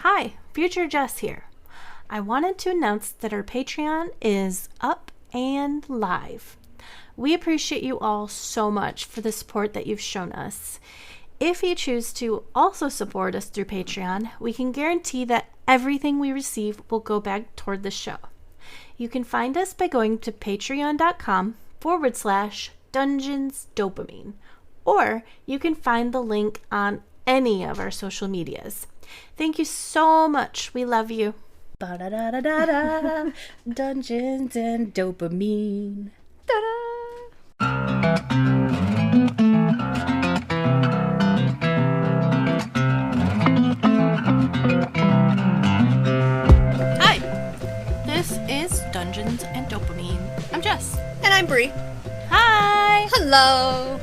Hi, future Jess here. I wanted to announce that our Patreon is up and live. We appreciate you all so much for the support that you've shown us. If you choose to also support us through Patreon, we can guarantee that everything we receive will go back toward the show. You can find us by going to patreon.com/Dungeons Dopamine, or you can find the link on any of our social medias. Thank you so much. We love you. Ba-da-da-da-da-da. Dungeons and Dopamine. Ta-da! Hi, this is Dungeons and Dopamine. I'm Jess. And I'm Bree. Hi! Hello!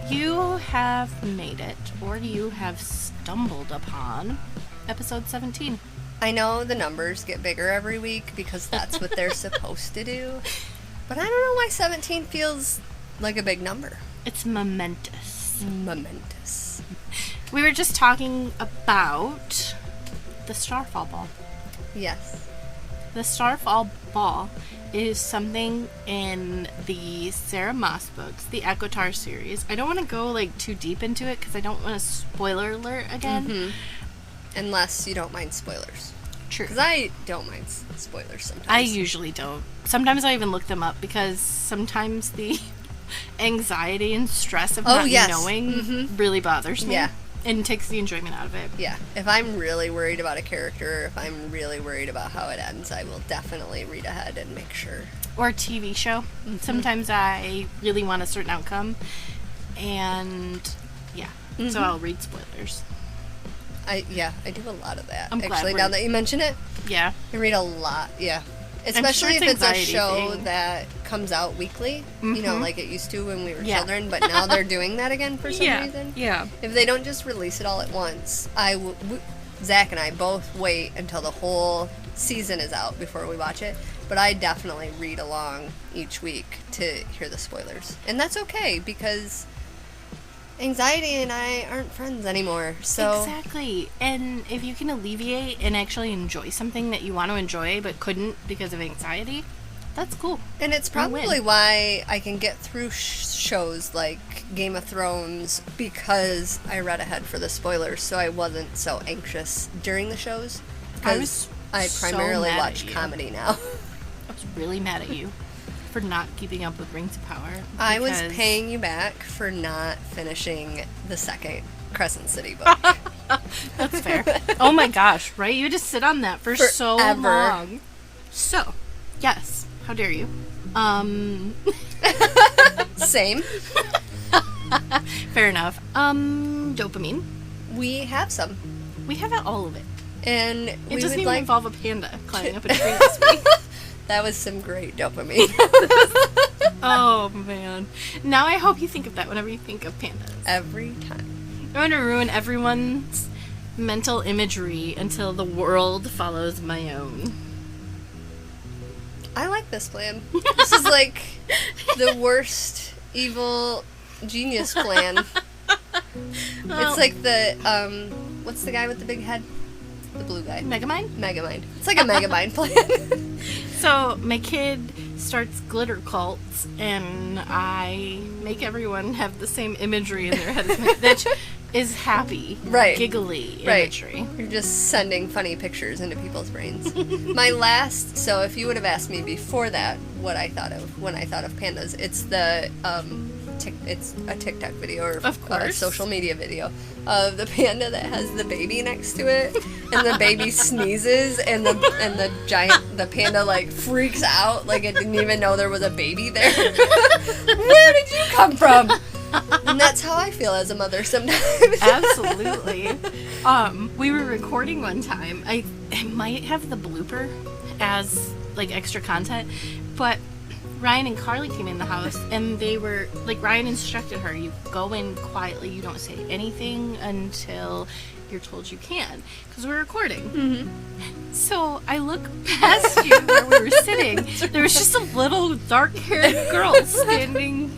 You have made it, or you have stumbled upon episode 17. I know the numbers get bigger every week because that's what they're supposed to do. But I don't know why 17 feels like a big number. It's momentous. Momentous. We were just talking about the Starfall Ball. Yes. The Starfall Ball is something in the Sarah Moss books, the Ekotar series. I don't want to go too deep into it because I don't want to spoiler alert again. Mm-hmm. Unless you don't mind spoilers. True. Because I don't mind spoilers sometimes. I usually don't. Sometimes I even look them up because sometimes the anxiety and stress of not knowing really bothers me. Yeah. And takes the enjoyment out of it. Yeah. If I'm really worried about a character, if I'm really worried about how it ends, I will definitely read ahead and make sure. Or a TV show. Mm-hmm. Sometimes I really want a certain outcome. And, yeah. Mm-hmm. So I'll read spoilers. I do a lot of that. I'm Actually, now that you mention it. Yeah. I read a lot, yeah. Especially if it's a show that comes out weekly, like it used to when we were children, but now they're doing that again for some reason. Yeah. If they don't just release it all at once, Zach and I both wait until the whole season is out before we watch it, but I definitely read along each week to hear the spoilers. And that's okay, because anxiety and I aren't friends anymore, so... Exactly. And if you can alleviate and actually enjoy something that you want to enjoy but couldn't because of anxiety, that's cool. And it's probably why I can get through shows like Game of Thrones, because I read ahead for the spoilers, so I wasn't so anxious during the shows. Because I primarily watch comedy now. I was really mad at you for not keeping up with Rings of Power. I was paying you back for not finishing the second Crescent City book. That's fair. Oh my gosh, right? You just sit on that for so long. So, yes. How dare you? Same. Fair enough. Dopamine. We have some. We have all of it. And it doesn't even involve a panda climbing up a tree this week. That was some great dopamine. Oh, man. Now I hope you think of that whenever you think of pandas. Every time. I'm going to ruin everyone's mental imagery until the world follows my own. I like this plan. This is like the worst evil genius plan. Well, it's like the, what's the guy with the big head? The blue guy. Megamind? Megamind. It's like a Megamind plan. So, my kid starts glitter cults, and I make everyone have the same imagery in their head as me, that is happy, giggly imagery. You're just sending funny pictures into people's brains. So if you would have asked me before that what I thought of when I thought of pandas, it's it's a TikTok video or a social media video of the panda that has the baby next to it, and the baby sneezes, and the panda freaks out like it didn't even know there was a baby there. Where did you come from? And that's how I feel as a mother sometimes. Absolutely. We were recording one time. I might have the blooper as extra content, but Ryan and Carly came in the house, and they were, Ryan instructed her, you go in quietly, you don't say anything until you're told you can, because we're recording. Mm-hmm. So I look past you where we were sitting, there was just a little dark-haired girl standing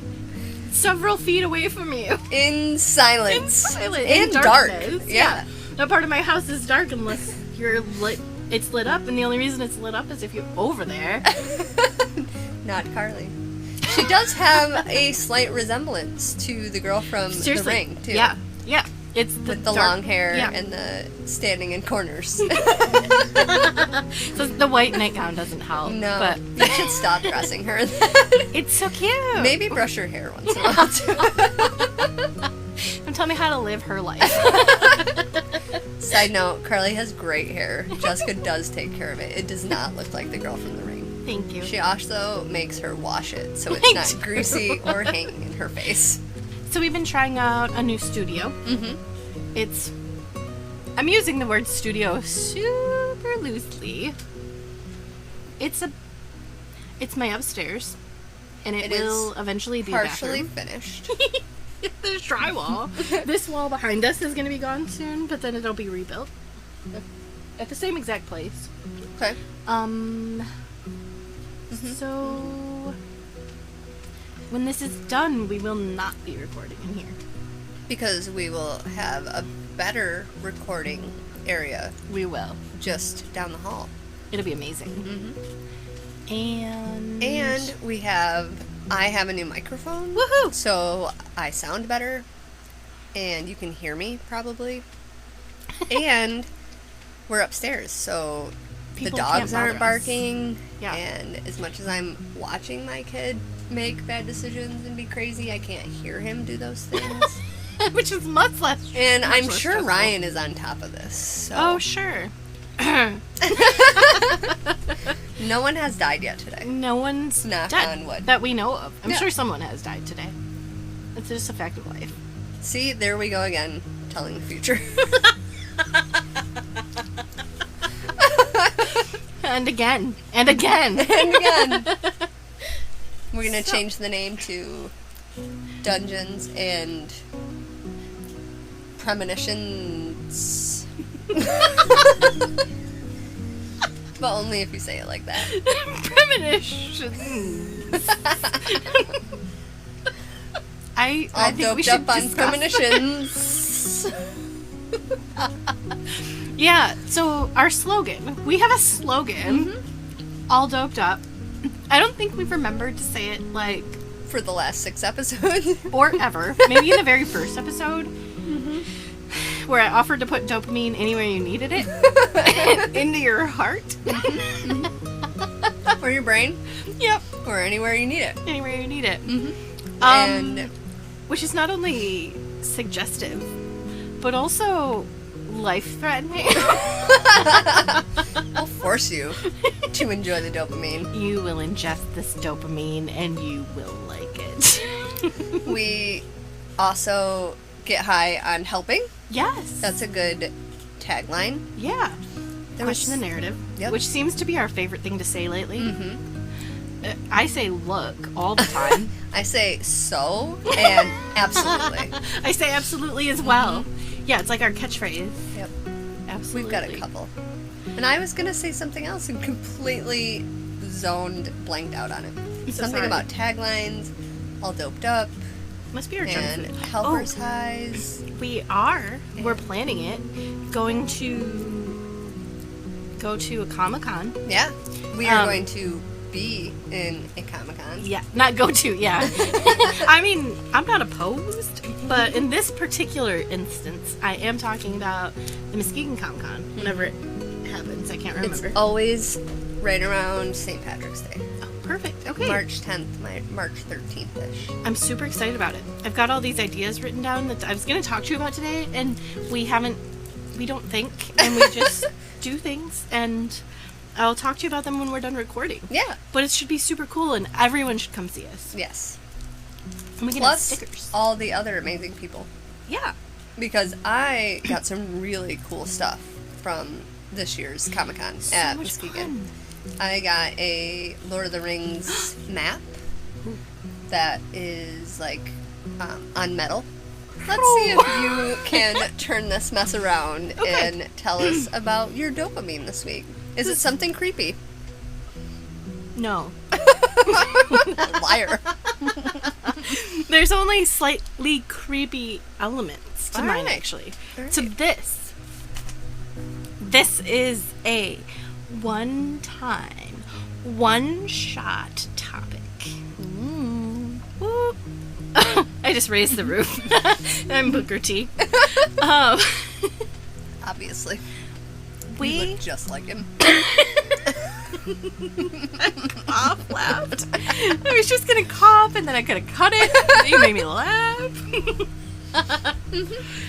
several feet away from you. In silence. In dark. Yeah. that part of my house is dark unless you're lit. It's lit up, and the only reason it's lit up is if you're over there. Not Carly. She does have a slight resemblance to the girl from The Ring, too. Yeah, yeah. It's the with the dark, long hair yeah. and the standing in corners. So the white nightgown doesn't help. No, but you should stop dressing her. It's so cute. Maybe brush her hair once in a while, too. Don't tell me how to live her life. Side note, Carly has great hair. Jessica does take care of it. It does not look like the girl from The Ring. Thank you. She also makes her wash it so it's not greasy or hanging in her face. So we've been trying out a new studio. Mm-hmm. I'm using the word studio super loosely. It's my upstairs, and it will eventually be partially a bathroom. finished. There's drywall. This wall behind us is going to be gone soon, but then it'll be rebuilt at the same exact place. Okay. So when this is done, we will not be recording in here. Because we will have a better recording area We will. just down the hall. It'll be amazing. Mm-hmm. And I have a new microphone. Woohoo! So I sound better, and you can hear me probably. And we're upstairs, so People the dogs can't aren't bother us. barking. Yeah. And as much as I'm watching my kid make bad decisions and be crazy, I can't hear him do those things. Which is much less. And much I'm less sure stressful. Ryan is on top of this. So. Oh, sure. No one has died yet today. No one's Knock dead on wood. that we know of. I'm Yeah. sure someone has died today. It's just a fact of life. See, there we go again, telling the future. And again. And again. And again. We're going to change the name to Dungeons and Premonitions. But only if you say it like that. Premonitions. I All think we doped should up on discuss- premonitions. Yeah, so our slogan. We have a slogan. Mm-hmm. All doped up. I don't think we've remembered to say it, like, For the last 6 episodes. or ever. Maybe in the very first episode. Where I offered to put dopamine anywhere you needed it. Into your heart. Or your brain. Yep. Or anywhere you need it. Anywhere you need it. And Which is not only suggestive, but also life-threatening. I'll force you to enjoy the dopamine. You will ingest this dopamine and you will like it. We also get high on helping. Yes. That's a good tagline. Yeah. There Question was- the narrative, Yep. which seems to be our favorite thing to say lately. Mm-hmm. I say look all the time. I say so and absolutely. I say absolutely as well. Yeah, it's like our catchphrase. Yep. Absolutely. We've got a couple. And I was going to say something else and completely blanked out on it. so Something sorry. about taglines, all doped up, Must be our junk and food. helpers highs. We are. We're planning it. Going to go to a Comic-Con. Yeah. We are Um, going to be in a Comic-Con. Yeah, not go to, yeah. I mean, I'm not opposed, but in this particular instance, I am talking about the Muskegon Comic-Con, whenever it happens. I can't remember. It's always right around St. Patrick's Day. Oh, perfect. Okay. March 10th, March 13th-ish. I'm super excited about it. I've got all these ideas written down that I was going to talk to you about today, and we don't think, and we just do things, and I'll talk to you about them when we're done recording. Yeah. But it should be super cool, and everyone should come see us. Yes. And we can have Plus stickers. all the other amazing people. Yeah. Because I got some really cool stuff from this year's Comic-Con So at much Muskegon. fun. I got a Lord of the Rings map that is like on metal. Let's see if you can turn this mess around and tell us about your dopamine this week. Is it something creepy? No. Liar. There's only slightly creepy elements to All mine, right. actually. All So right. this This is a one-time, one-shot topic. Woo. I just raised the roof. I'm Booker T. Obviously. We look just like him. Cough laughed. I was just gonna cough and then I could have cut it. You made me laugh.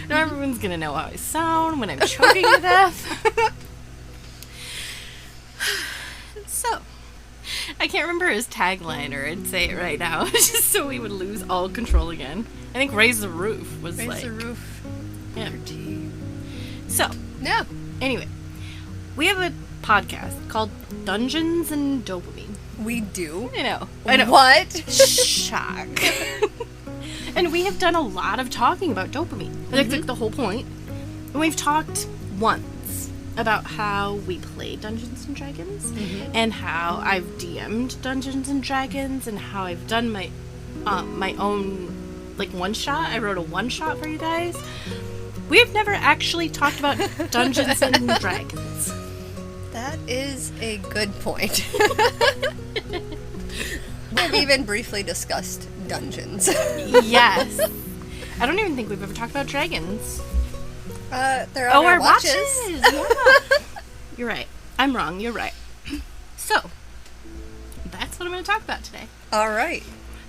Now everyone's gonna know how I sound when I'm choking to death. So, I can't remember his tagline, or I'd say it right now, just so we would lose all control again. I think "Raise the Roof" was Raise the roof. Yeah. So, No. anyway, we have a podcast called Dungeons and Dopamine. We do. I know. What? Shock. And we have done a lot of talking about dopamine. That's like the whole point. And we've talked once about how we play Dungeons and Dragons, and how I've DM'd Dungeons and Dragons, and how I've done my own like one shot. I wrote a one shot for you guys. We've never actually talked about Dungeons and Dragons. That is a good point. We've even briefly discussed dungeons. Yes. I don't even think we've ever talked about dragons. They're on our watches. Yeah. You're right. I'm wrong. You're right. So, that's what I'm going to talk about today. All right.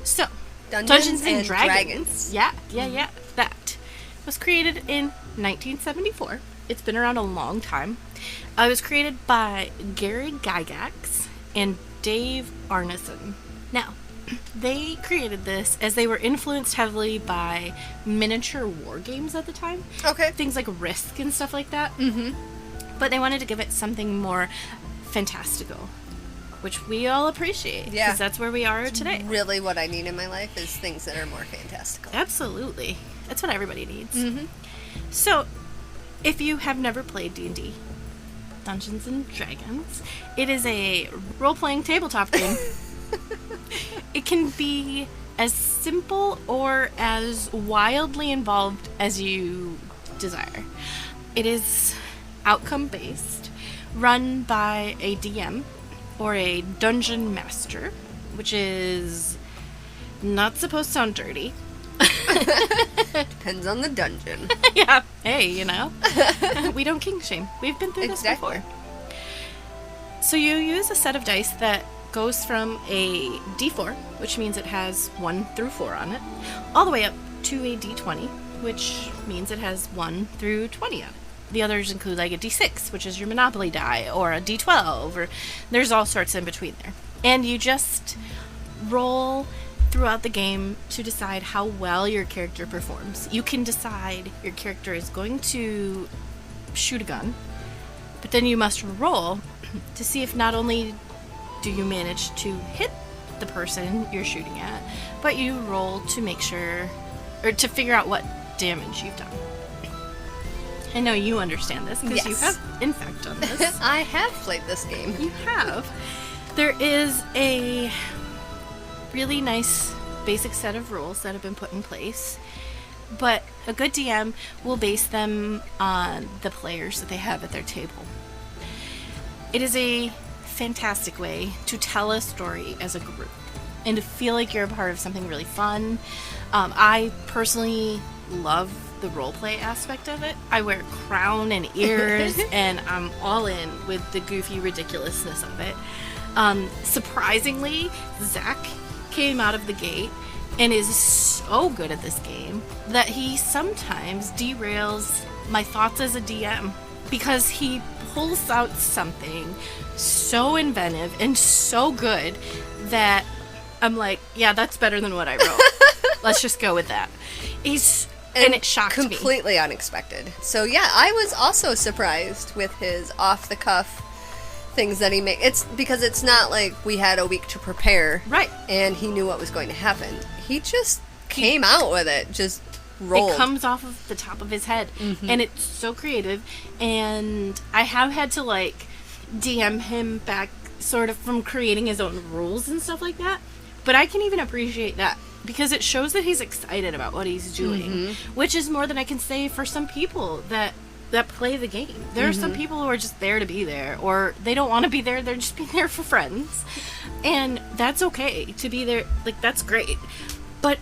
So, Dungeons and Dragons. Yeah. That was created in 1974. It's been around a long time. It was created by Gary Gygax and Dave Arneson. Now, they created this as they were influenced heavily by miniature war games at the time. Okay. Things like Risk and stuff like that. Mm-hmm. But they wanted to give it something more fantastical, which we all appreciate. Yeah. Because that's where we are today. Really what I need in my life is things that are more fantastical. Absolutely. That's what everybody needs. Mm-hmm. So, if you have never played D&D, Dungeons and Dragons, it is a role-playing tabletop game. It can be as simple or as wildly involved as you desire. It is outcome-based, run by a DM or a dungeon master, which is not supposed to sound dirty. Depends on the dungeon. Yeah. Hey, you know. We don't kink shame. We've been through this before. So you use a set of dice that goes from a D4, which means it has 1 through 4 on it, all the way up to a D20, which means it has 1 through 20 on it. The others include like a D6, which is your Monopoly die, or a D12, or there's all sorts in between there. And you just roll throughout the game to decide how well your character performs. You can decide your character is going to shoot a gun, but then you must roll to see if not only do you manage to hit the person you're shooting at, but you roll to make sure, or to figure out what damage you've done. I know you understand this because you have, in fact, done this. I have played this game. You have. There is a really nice basic set of rules that have been put in place, but a good DM will base them on the players that they have at their table. It is a fantastic way to tell a story as a group and to feel like you're a part of something really fun. I personally love the roleplay aspect of it. I wear a crown and ears and I'm all in with the goofy ridiculousness of it. Surprisingly, Zach came out of the gate and is so good at this game that he sometimes derails my thoughts as a DM because he pulls out something so inventive and so good that I'm like, yeah, that's better than what I wrote. Let's just go with that. And it shocked me. Completely unexpected. So yeah, I was also surprised with his off-the-cuff things that he made. It's because it's not like we had a week to prepare. Right. And he knew what was going to happen. He just came out with it. Just rolled. It comes off of the top of his head. Mm-hmm. And it's so creative. And I have had to, like, DM him back sort of from creating his own rules and stuff like that. But I can even appreciate that because it shows that he's excited about what he's doing, which is more than I can say for some people that that play the game. There are some people who are just there to be there, or they don't want to be there, they're just being there for friends. And that's okay to be there, like, that's great. But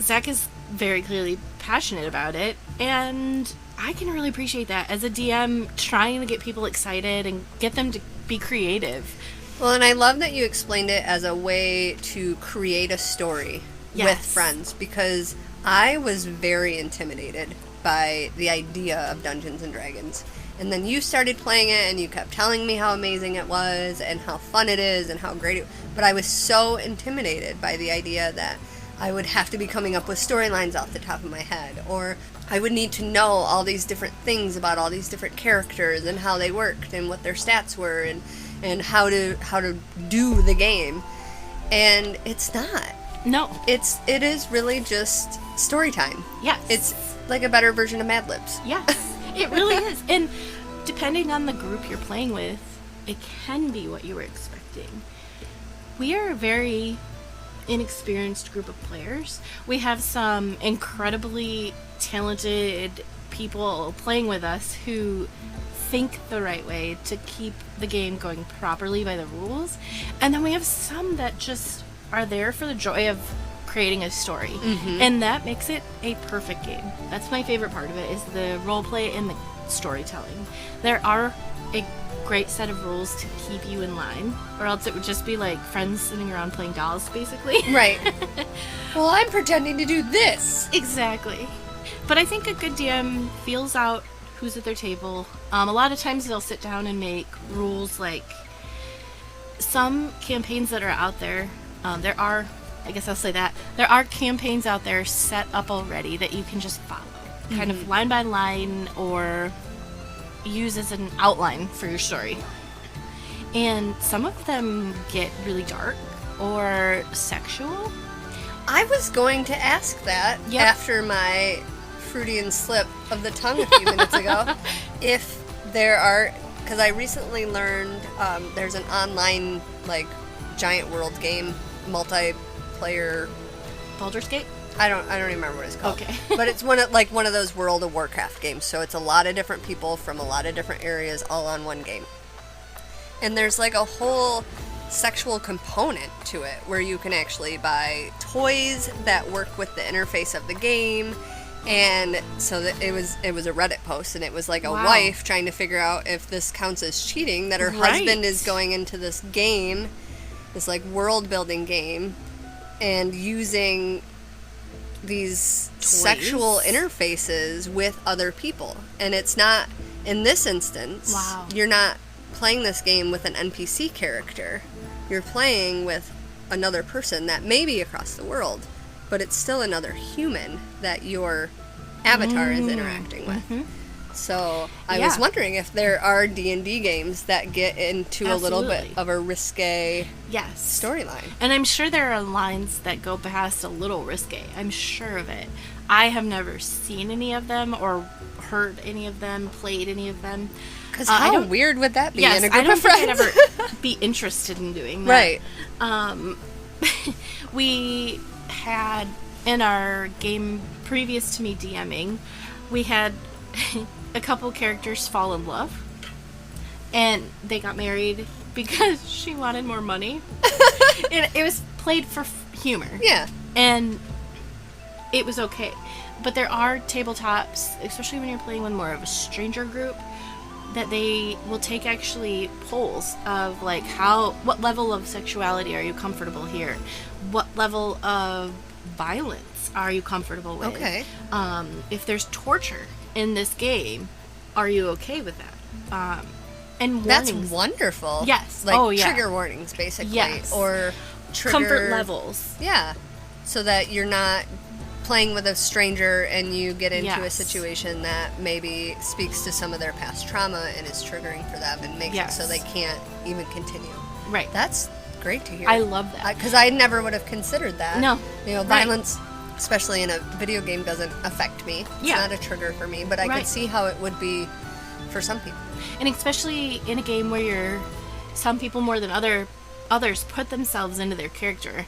Zach is very clearly passionate about it, and I can really appreciate that as a DM, trying to get people excited and get them to be creative. Well, and I love that you explained it as a way to create a story with friends, because I was very intimidated by the idea of Dungeons and Dragons. And then you started playing it, and you kept telling me how amazing it was, and how fun it is, and how great it... But I was so intimidated by the idea that I would have to be coming up with storylines off the top of my head, or I would need to know all these different things about all these different characters, and how they worked, and what their stats were, and how to do the game. And it's not. No. It is really just story time. Yes. It's like a better version of Mad Libs. Yes, it really is. And depending on the group you're playing with, it can be what you were expecting. We are a very inexperienced group of players. We have some incredibly talented people playing with us who think the right way to keep the game going properly by the rules. And then we have some that just are there for the joy of creating a story. And that makes it a perfect game. That's my favorite part of it, is the role play and the storytelling. There are a great set of rules to keep you in line, or else it would just be like friends sitting around playing dolls, basically. Right. Well, I'm pretending to do this. Exactly. But I think a good DM feels out who's at their table. A lot of times they'll sit down and make rules. Like some campaigns that are out there, I guess I'll say that, there are campaigns out there set up already that you can just follow, kind of line by line, or use as an outline for your story. And some of them get really dark or sexual. I was going to ask that after my Freudian slip of the tongue a few minutes ago. If there are, because I recently learned there's an online, like, giant world game, multiplayer. Baldur's Gate? I don't remember what it's called. Okay. But it's one of those World of Warcraft games. So it's a lot of different people from a lot of different areas all on one game. And there's like a whole sexual component to it where you can actually buy toys that work with the interface of the game. And so that it was a Reddit post, and it was like a wife trying to figure out if this counts as cheating, that her husband is going into this game, this like world building game, and using these sexual interfaces with other people. And it's not, in this instance, you're not playing this game with an NPC character. You're playing with another person that may be across the world, but it's still another human that your avatar is interacting with. So I was wondering if there are D&D games that get into a little bit of a risque storyline. And I'm sure there are lines that go past a little risque. I'm sure of it. I have never seen any of them or heard any of them, played any of them. Because how weird would that be in a group I don't of friends? think I'd ever be interested in doing that. Right. We had, in our game previous to me DMing, we had a couple characters fall in love, and they got married because she wanted more money. And it was played for humor. Yeah. And it was okay. But there are tabletops, especially when you're playing with more of a stranger group, that they will take actually polls of like what level of sexuality are you comfortable here? What level of violence are you comfortable with? Okay. If there's torture in this game, are you okay with that? And warnings. That's wonderful. Yes. Like trigger warnings, basically. Yes. Or trigger... comfort levels. Yeah. So that you're not playing with a stranger and you get into a situation that maybe speaks to some of their past trauma and is triggering for them and makes it so they can't even continue. Right. That's great to hear. I love that. Because I never would have considered that. No. You know, violence, especially in a video game, doesn't affect me. It's not a trigger for me, but I could see how it would be for some people. And especially in a game where some people more than others put themselves into their character.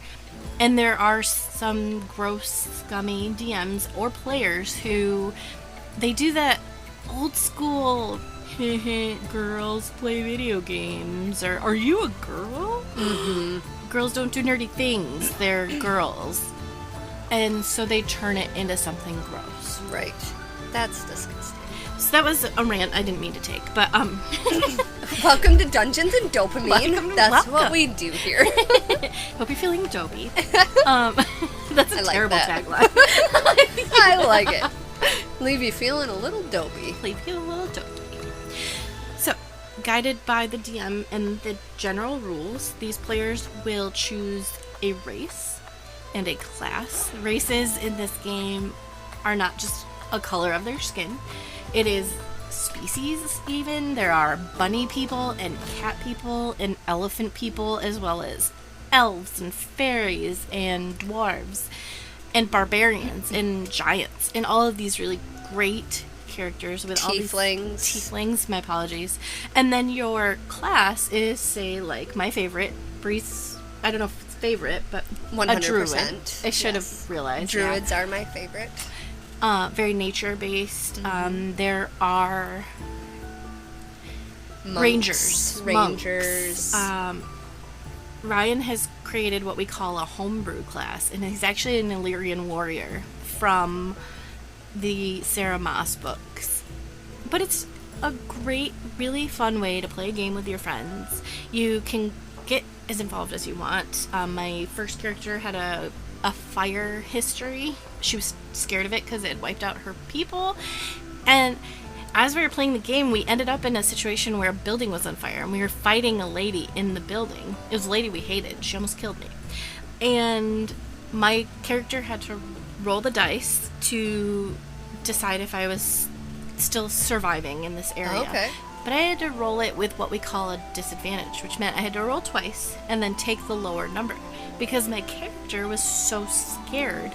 And there are some gross, scummy DMs or players who they do that old school. Girls play video games. Or are you a girl? Mm-hmm. Girls don't do nerdy things. They're girls. And so they turn it into something gross. Right. That's disgusting. So that was a rant I didn't mean to take, but Welcome to Dungeons and Dopamine. That's what welcome. we do here. Hope you're feeling dopey. That's a terrible tagline. I like it. Leave you feeling a little dopey. Leave you a little dopey. So, guided by the DM and the general rules, these players will choose a race and a class. Races in this game are not just a color of their skin. It is species even. There are bunny people and cat people and elephant people, as well as elves and fairies and dwarves and barbarians and giants and all of these really great characters with all these tieflings. My apologies. And then your class is, say, like my favorite, Breeze. I don't know if it's favorite, but 100%. A druid. I should have realized. Druids are my favorite. Very nature-based. Mm-hmm. There are Monks, rangers. Ryan has created what we call a homebrew class, and he's actually an Illyrian warrior from the Sarah Moss books. But it's a great, really fun way to play a game with your friends. You can get as involved as you want. My first character had a fire history. She was scared of it because it had wiped out her people. And as we were playing the game, we ended up in a situation where a building was on fire, and we were fighting a lady in the building. It was a lady we hated. She almost killed me. And my character had to roll the dice to decide if I was still surviving in this area. Okay. But I had to roll it with what we call a disadvantage, which meant I had to roll twice and then take the lower number, because my character was so scared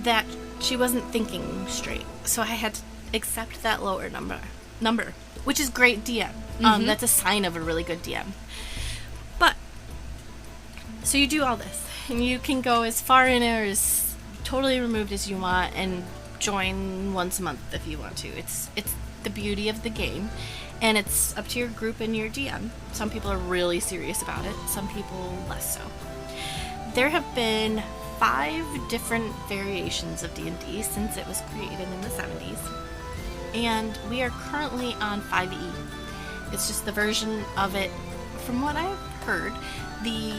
that she wasn't thinking straight. So I had to accept that lower number, which is great DM. Mm-hmm. That's a sign of a really good DM. But, so you do all this, and you can go as far in or as totally removed as you want, and join once a month if you want to. It's the beauty of the game, and it's up to your group and your DM. Some people are really serious about it, some people less so. There have been 5 different variations of D&D since it was created in the 70s, and we are currently on 5e. It's just the version of it, from what I've heard, the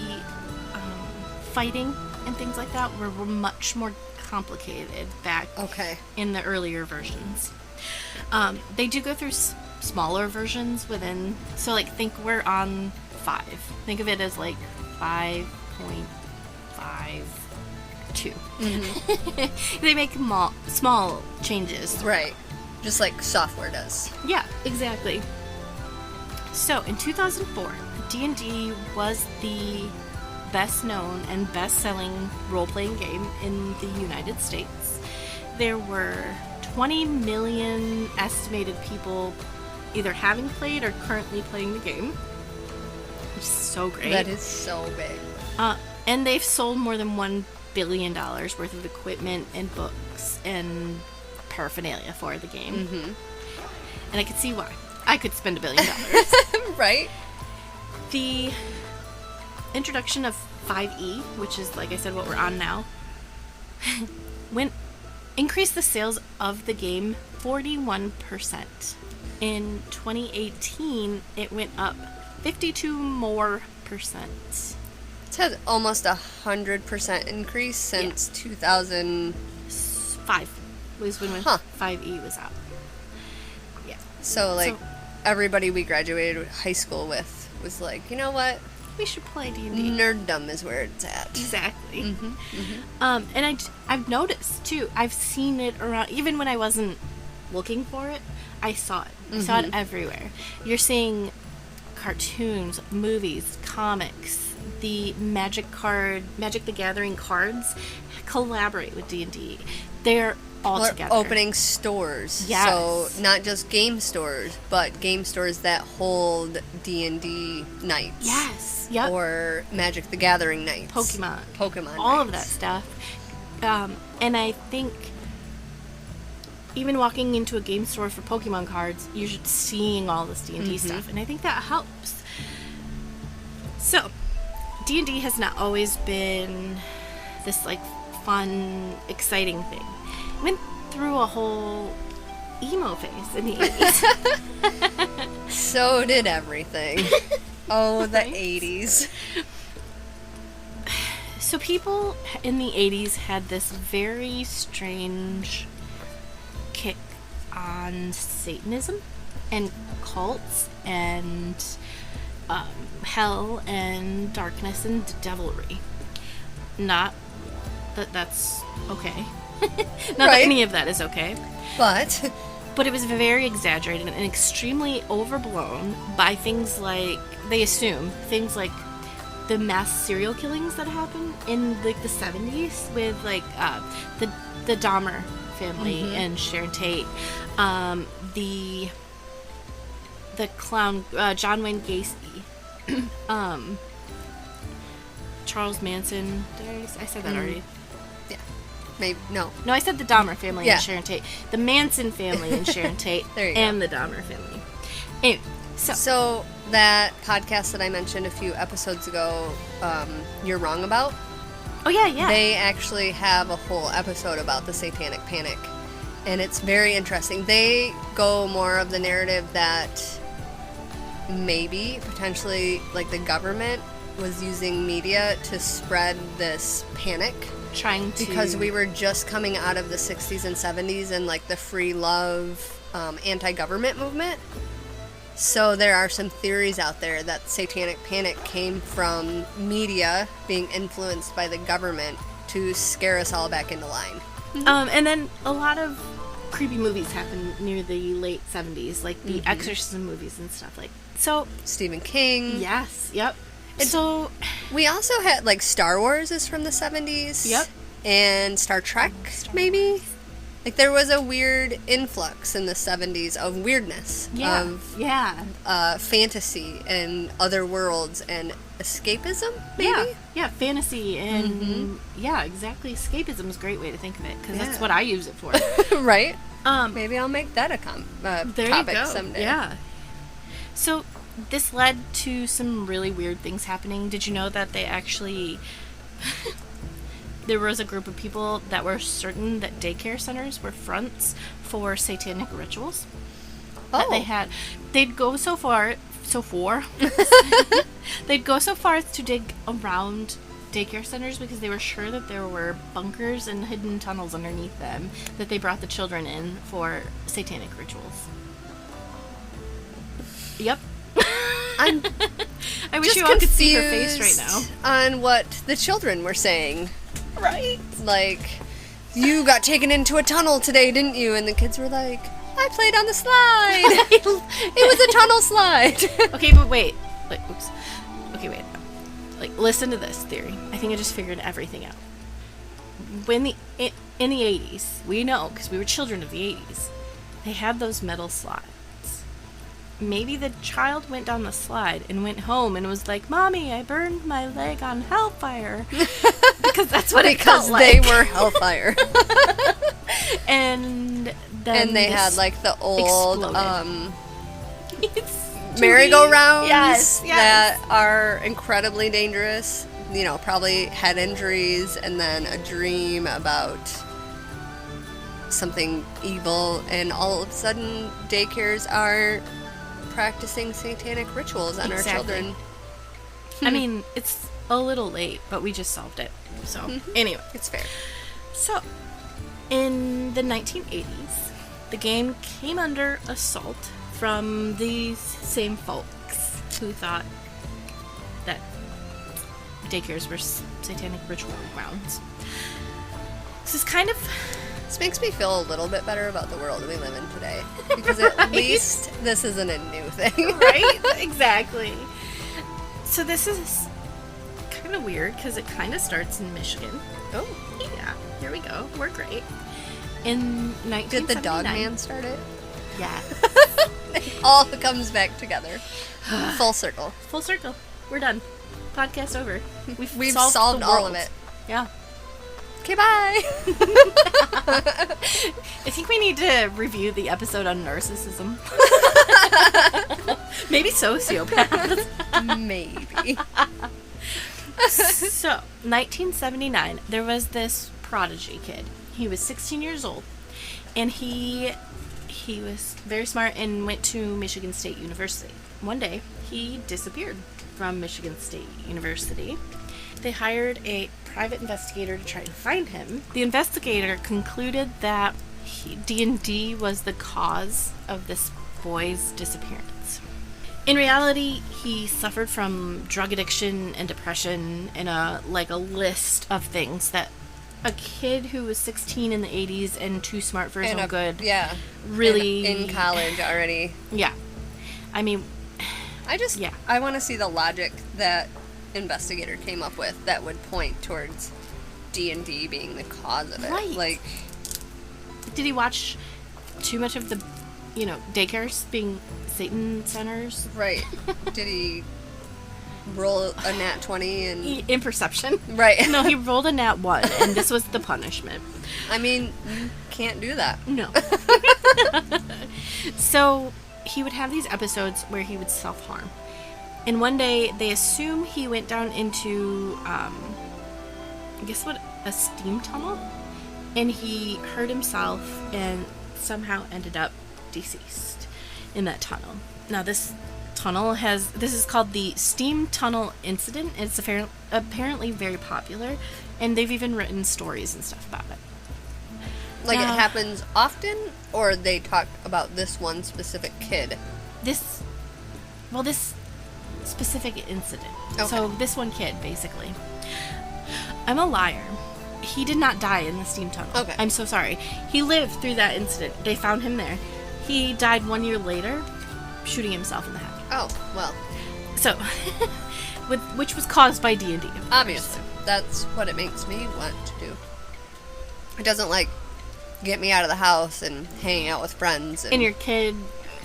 fighting and things like that were much more complicated back in the earlier versions. They do go through smaller versions within, so like think we're on 5. Think of it as like 5.52. Mm-hmm. They make small changes. Right. Just like software does. Yeah, exactly. So, in 2004, D&D was the best known and best-selling role-playing game in the United States. There were 20 million estimated people either having played or currently playing the game, which is so great. That is so big. And they've sold more than $1 billion worth of equipment and books and paraphernalia for the game. Mm-hmm. And I could see why. I could spend $1 billion. Right? The introduction of 5e, which is, like I said, what we're on now, increased the sales of the game 41%. In 2018, it went up 52 more percent. It's had almost 100% increase since 2005 was when 5e was out. Yeah. So everybody we graduated high school with was like, you know what? We should play D&D. Nerddom is where it's at. Exactly. Mm-hmm. Mm-hmm. And I've noticed too. I've seen it around, even when I wasn't looking for it. I saw it. I saw it everywhere. You're seeing cartoons, movies, comics. The Magic the Gathering cards collaborate with D&D. They're all together. Opening stores. Yes. So not just game stores, but game stores that hold D&D nights. Yes. Yep. Or Magic the Gathering nights. Pokemon all nights. Of that stuff. And I think even walking into a game store for Pokemon cards, you're just seeing all this D&D stuff, and I think that helps. So, D&D has not always been this, like, fun, exciting thing. It went through a whole emo phase in the 80s. So did everything. Oh, the Right? 80s. So people in the 80s had this very strange kick on Satanism and cults and hell and darkness and devilry. Not that that's okay. Not that Right. any of that is okay. But But it was very exaggerated and extremely overblown by things like, they assume, things like the mass serial killings that happened in like the 70s with like the Dahmer family and Sharon Tate, the clown John Wayne Gacy, Charles Manson. I said that already? yeah, maybe no. No, I said the Dahmer family Yeah. and Sharon Tate. The Manson family and Sharon Tate There you and the Dahmer family. Anyway, So that podcast that I mentioned a few episodes ago, You're Wrong About, oh yeah. they actually have a whole episode about the Satanic Panic. And it's very interesting. They go more of the narrative that maybe, potentially, like the government was using media to spread this panic. Trying to, Because we were just coming out of the 60s and 70s and like the free love anti-government movement. So there are some theories out there that Satanic Panic came from media being influenced by the government to scare us all back into line. and then a lot of creepy movies happened near the late 70s, like the exorcism movies and stuff like. So Stephen King. yes, yep. So We also had like Star Wars is from the 70s. Yep. And Star Trek maybe. Like there was a weird influx in the 70s of weirdness, of fantasy and other worlds and escapism, maybe? Yeah, fantasy and yeah, exactly. Escapism is a great way to think of it because that's Yeah. what I use it for. Right? Maybe I'll make that a There topic you go. someday. Yeah. So this led to some really weird things happening. Did you know that they actually there was a group of people that were certain that daycare centers were fronts for satanic rituals? That they had. They'd go so far they'd go so far as to dig around daycare centers because they were sure that there were bunkers and hidden tunnels underneath them that they brought the children in for satanic rituals. Yep. I'm I wish just you all could see her face right now. on what the children were saying. Right. Like, you got taken into a tunnel today, didn't you? And the kids were like, I played on the slide. It was a tunnel slide. Okay, but wait. Like, oops. Okay, wait. Like, listen to this theory. I think I just figured everything out. In the 80s, we know, because we were children of the 80s, they had those metal slides. Maybe the child went down the slide and went home and was like, Mommy, I burned my leg on hellfire. Because that's what it felt like. Because they were hellfire. And then And they this had, like, the old exploded. merry-go-rounds Yes. that are incredibly dangerous. You know, probably head injuries and then a dream about something evil. And all of a sudden, daycares are practicing satanic rituals on our children. I mean, it's a little late, but we just solved it. So, anyway. It's fair. So, in the 1980s, the game came under assault from these same folks who thought that daycares were satanic ritual grounds. This is kind of... This makes me feel a little bit better about the world we live in today. Because at Right? least this isn't a new thing. Right? Exactly. So this is kind of weird because it kind of starts in Michigan. Oh. Yeah, here we go. We're great. In 1979. Did the dog man start it? Yeah. It all comes back together. Full circle. Full circle. We're done. Podcast over. We've solved the all world. of it. Yeah. Okay, bye. I think we need to review the episode on narcissism. Maybe sociopaths. Maybe. So, 1979, there was this prodigy kid. He was 16 years old, and he was very smart and went to Michigan State University. One day, he disappeared from Michigan State University. They hired a private investigator to try to find him. The investigator concluded that D&D was the cause of this boy's disappearance. In reality, he suffered from drug addiction and depression and a list of things that a kid who was 16 in the 80s and too smart for his own good. Yeah. Really. In college already. Yeah. I mean, I want to see the logic that investigator came up with that would point towards D&D being the cause of it. Right. Like, did he watch too much of the, daycares being Satan centers? right. Did he roll a nat 20 and... In perception? Right. No, he rolled a nat 1, and this was the punishment. I mean, you can't do that. No. So, he would have these episodes where he would self-harm. And one day, they assume he went down into, a steam tunnel? And he hurt himself and somehow ended up deceased in that tunnel. Now, this is called the Steam Tunnel Incident. It's apparently very popular, and they've even written stories and stuff about it. Like, it happens often, or they talk about this one specific kid? This specific incident. Okay. So, this one kid, basically. I'm a liar. He did not die in the steam tunnel. Okay. I'm so sorry. He lived through that incident. They found him there. He died 1 year later, shooting himself in the head. Oh, well. So, which was caused by D&D. Obviously. That's what it makes me want to do. It doesn't, get me out of the house and hang out with friends. And your kid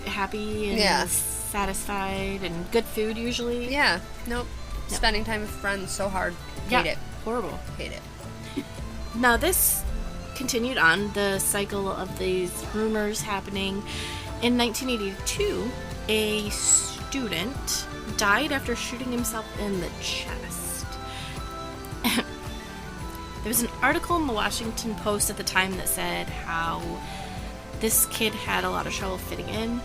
happy and Yeah. satisfied and good food, usually. Yeah. Nope. Spending time with friends so hard. Hate it. Horrible. Hate it. Now, this continued on, the cycle of these rumors happening. In 1982, a student died after shooting himself in the chest. There was an article in the Washington Post at the time that said how this kid had a lot of trouble fitting in.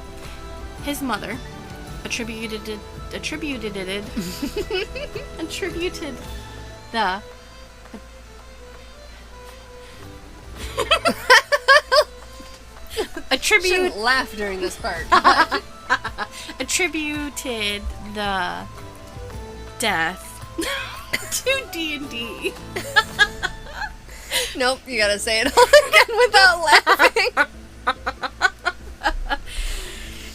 His mother attributed the Shouldn't laugh during this part. attributed the death to D&D. Nope, you gotta say it all again without laughing.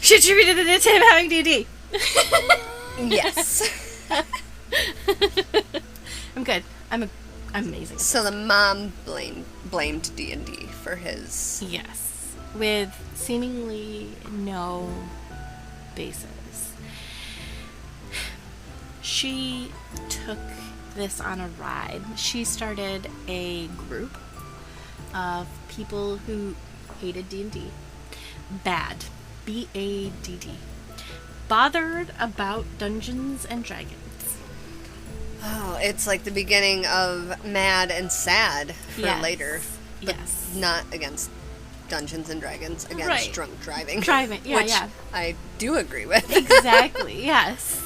She attributed it to him having D&D. Yes. I'm good. I'm amazing. So the mom blamed D&D for his... Yes. With seemingly no basis. She took this on a ride. She started a group of people who hated D&D. BADD. B-A-D-D. Bothered about Dungeons and Dragons. Oh, it's like the beginning of Mad and Sad for later. But not against Dungeons and Dragons, against drunk driving. Which I do agree with. Exactly, yes.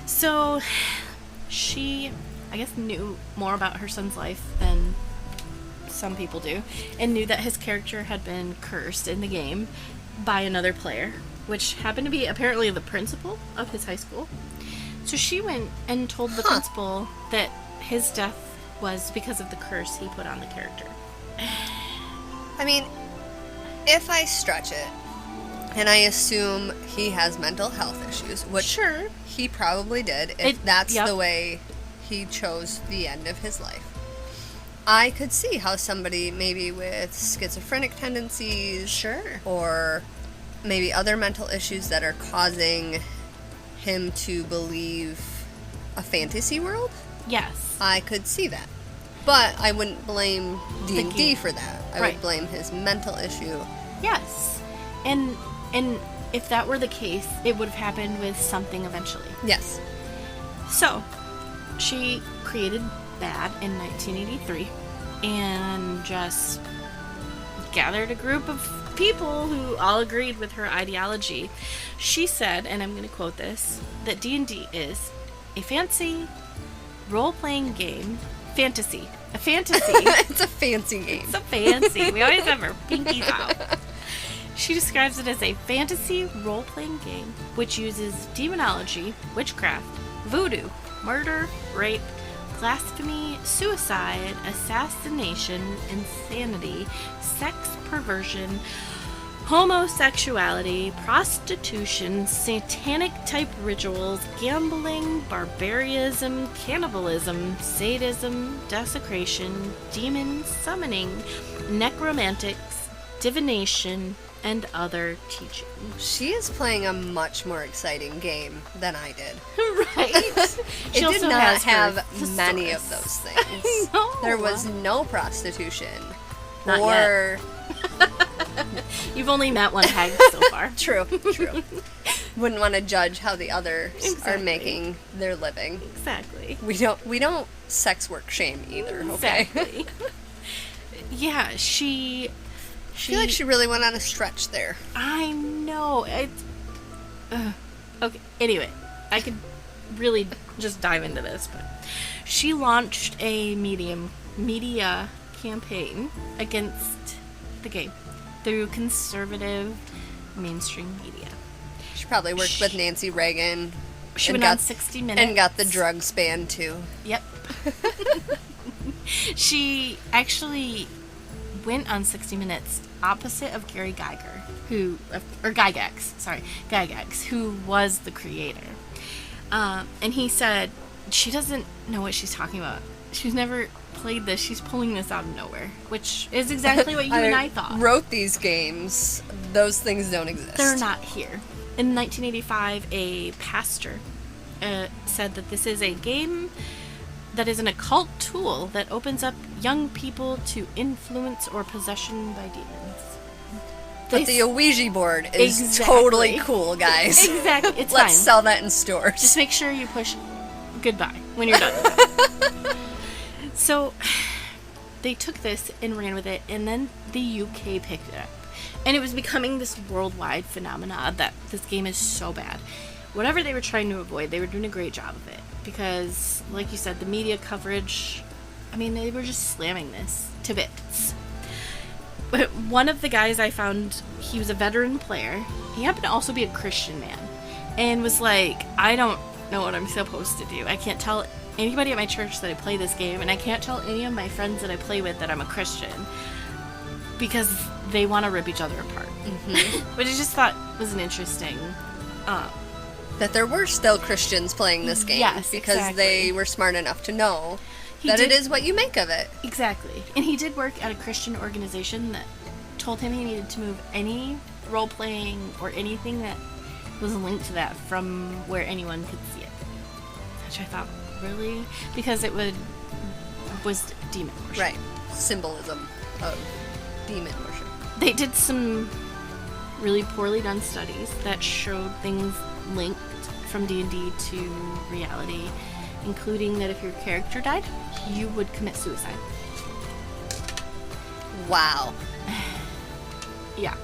So, she, I guess, knew more about her son's life than some people do, and knew that his character had been cursed in the game by another player, which happened to be apparently the principal of his high school. So she went and told the principal that his death was because of the curse he put on the character. I mean, if I stretch it, and I assume he has mental health issues, which he probably did, if that's the way he chose the end of his life, I could see how somebody maybe with schizophrenic tendencies, or maybe other mental issues that are causing him to believe a fantasy world. Yes. I could see that. But I wouldn't blame D&D game. for that. I Right. would blame his mental issue. Yes. And if that were the case, it would have happened with something eventually. Yes. So, she created Bad in 1983 and just gathered a group of people who all agreed with her ideology. She said, and I'm going to quote this, that D&D is a fancy role-playing game. Fantasy. A fantasy. It's a fancy game. It's a fancy. We always have our pinkies out. She describes it as a fantasy role-playing game which uses demonology, witchcraft, voodoo, murder, rape, blasphemy, suicide, assassination, insanity, sex perversion, homosexuality, prostitution, satanic-type rituals, gambling, barbarism, cannibalism, sadism, desecration, demon summoning, necromantics, divination, and other teachings. She is playing a much more exciting game than I did. Right? It did not have many of those things. No. There was no prostitution. Not or You've only met one hag so far. True. Wouldn't want to judge how the others are Exactly. making their living. Exactly. We don't sex work shame either, okay? Exactly. Yeah, she I feel like she really went on a stretch there. I know. Okay, anyway, I could really just dive into this, but she launched a media campaign against the game through conservative mainstream media. She probably worked with Nancy Reagan. She and went on 60 Minutes. And got the drugs banned, too. Yep. She actually went on 60 Minutes opposite of Gary Gygax, who was the creator. And he said, she doesn't know what she's talking about. She's never played this. She's pulling this out of nowhere, which is exactly what you and I thought. Wrote these games. Those things don't exist. They're not here. In 1985, a pastor said that this is a game that is an occult tool that opens up young people to influence or possession by demons. But the Ouija board is Exactly. totally cool, guys. Exactly. It's Let's fine. sell that in stores. Just make sure you push goodbye when you're done with it. So they took this and ran with it, and then the UK picked it up. And it was becoming this worldwide phenomena that this game is so bad. Whatever they were trying to avoid, they were doing a great job of it. Because, like you said, the media coverage, I mean, they were just slamming this to bits. But one of the guys I found, he was a veteran player. He happened to also be a Christian man. And was like, I don't know what I'm supposed to do. I can't tell anybody at my church that I play this game, and I can't tell any of my friends that I play with that I'm a Christian. Because they want to rip each other apart. Mm-hmm. Which I just thought was an interesting... that there were still Christians playing this game. Yes, because exactly. they were smart enough to know that did- it is what you make of it. Exactly. And he did work at a Christian organization that told him he needed to move any role-playing or anything that was linked to that from where anyone could see it. Which I thought, really? Because it was demon worship. Right. Symbolism of demon worship. They did some really poorly done studies that showed things linked from D&D to reality, including that if your character died, you would commit suicide. Wow. Yeah.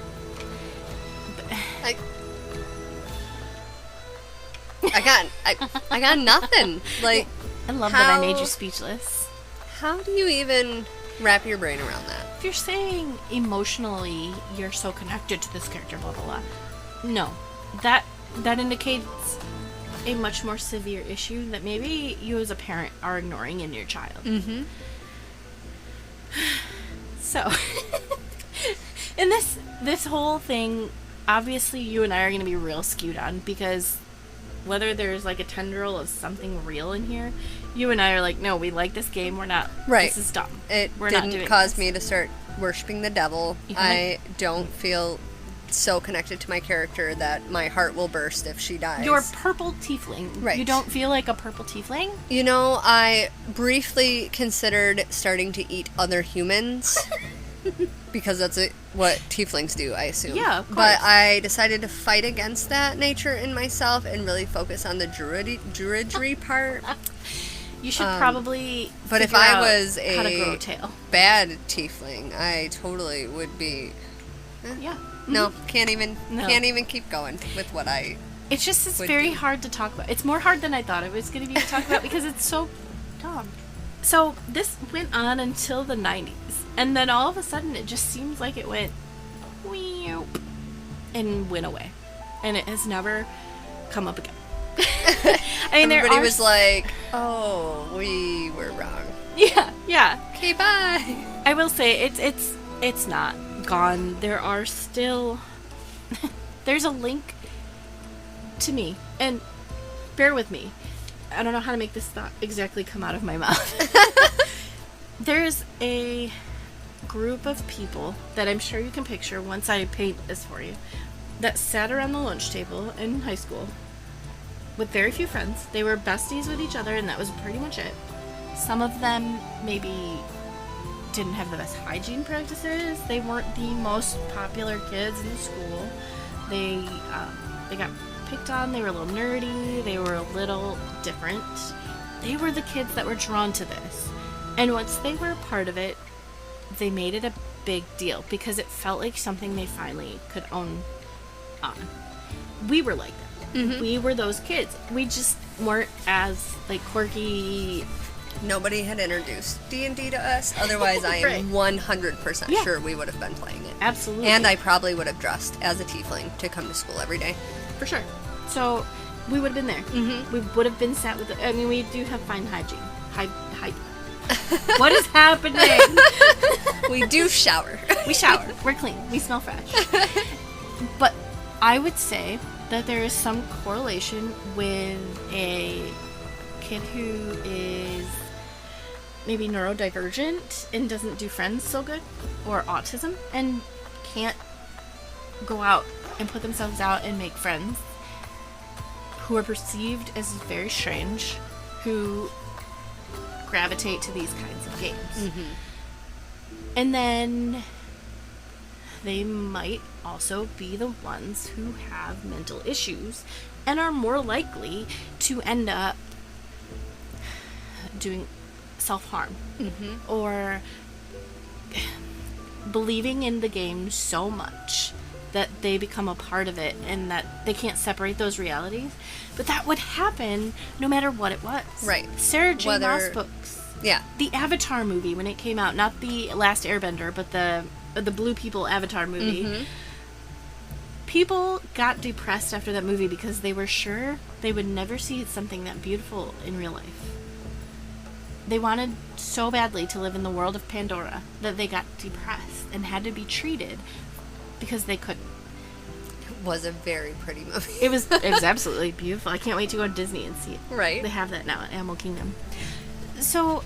I got nothing. Like, I love that I made you speechless. how do you even wrap your brain around that? If you're saying emotionally you're so connected to this character, blah blah blah, no, that indicates a much more severe issue that maybe you as a parent are ignoring in your child. Mm-hmm. So, and this whole thing, obviously, you and I are going to be real skewed on, because whether there's like a tendril of something real in here, you and I are like, no, we like this game. We're not. Right. This is dumb. It We're not didn't doing cause this. me to start worshiping the devil. You I don't feel so connected to my character that my heart will burst if she dies. You're purple tiefling. Right. You don't feel like a purple tiefling? You know, I briefly considered starting to eat other humans. Because that's what tieflings do, I assume. Yeah, of course. But I decided to fight against that nature in myself and really focus on the druidry part. You should probably But if figure I out was how to grow a a tail. bad tiefling, I totally would be... Yeah. No, can't even keep going with what I... It's just, it's would very do. hard to talk about. It's more hard than I thought it was going to be to talk about because it's so dumb. So this went on until the 90s. And then all of a sudden it just seems like it went weep and went away. And it has never come up again. I mean, Everybody was like, oh, we were wrong. Yeah. Okay, bye. I will say it's not gone. There are still there's a link to me, and bear with me. I don't know how to make this thought exactly come out of my mouth. There's a group of people that I'm sure you can picture once I paint this for you that sat around the lunch table in high school with very few friends. They were besties with each other, and that was pretty much it. Some of them maybe didn't have the best hygiene practices. They weren't the most popular kids in the school. They got picked on. They were a little nerdy. They were a little different. They were the kids that were drawn to this. And once they were a part of it, they made it a big deal because it felt like something they finally could own on. We were like that. Mm-hmm. We were those kids. We just weren't as like quirky. Nobody had introduced D&D to us. Otherwise, I am 100% sure we would have been playing it. Absolutely. And I probably would have dressed as a tiefling to come to school every day. For sure. So we would have been there. Mm-hmm. We would have been sat with I mean, we do have fine hygiene. What is happening? We do shower. We shower. We're clean. We smell fresh. But I would say that there is some correlation with a kid who is maybe neurodivergent and doesn't do friends so good, or autism, and can't go out and put themselves out and make friends, who are perceived as very strange, who gravitate to these kinds of games. Mm-hmm. And then they might also be the ones who have mental issues and are more likely to end up doing self-harm, mm-hmm. or believing in the game so much that they become a part of it and that they can't separate those realities. But that would happen no matter what it was. Right. Sarah J. Maas books. Yeah. The Avatar movie, when it came out, not the Last Airbender, but the Blue People Avatar movie. Mm-hmm. People got depressed after that movie because they were sure they would never see something that beautiful in real life. They wanted so badly to live in the world of Pandora that they got depressed and had to be treated because they couldn't. It was a very pretty movie. It was absolutely beautiful. I can't wait to go to Disney and see it. Right. They have that now at Animal Kingdom. So,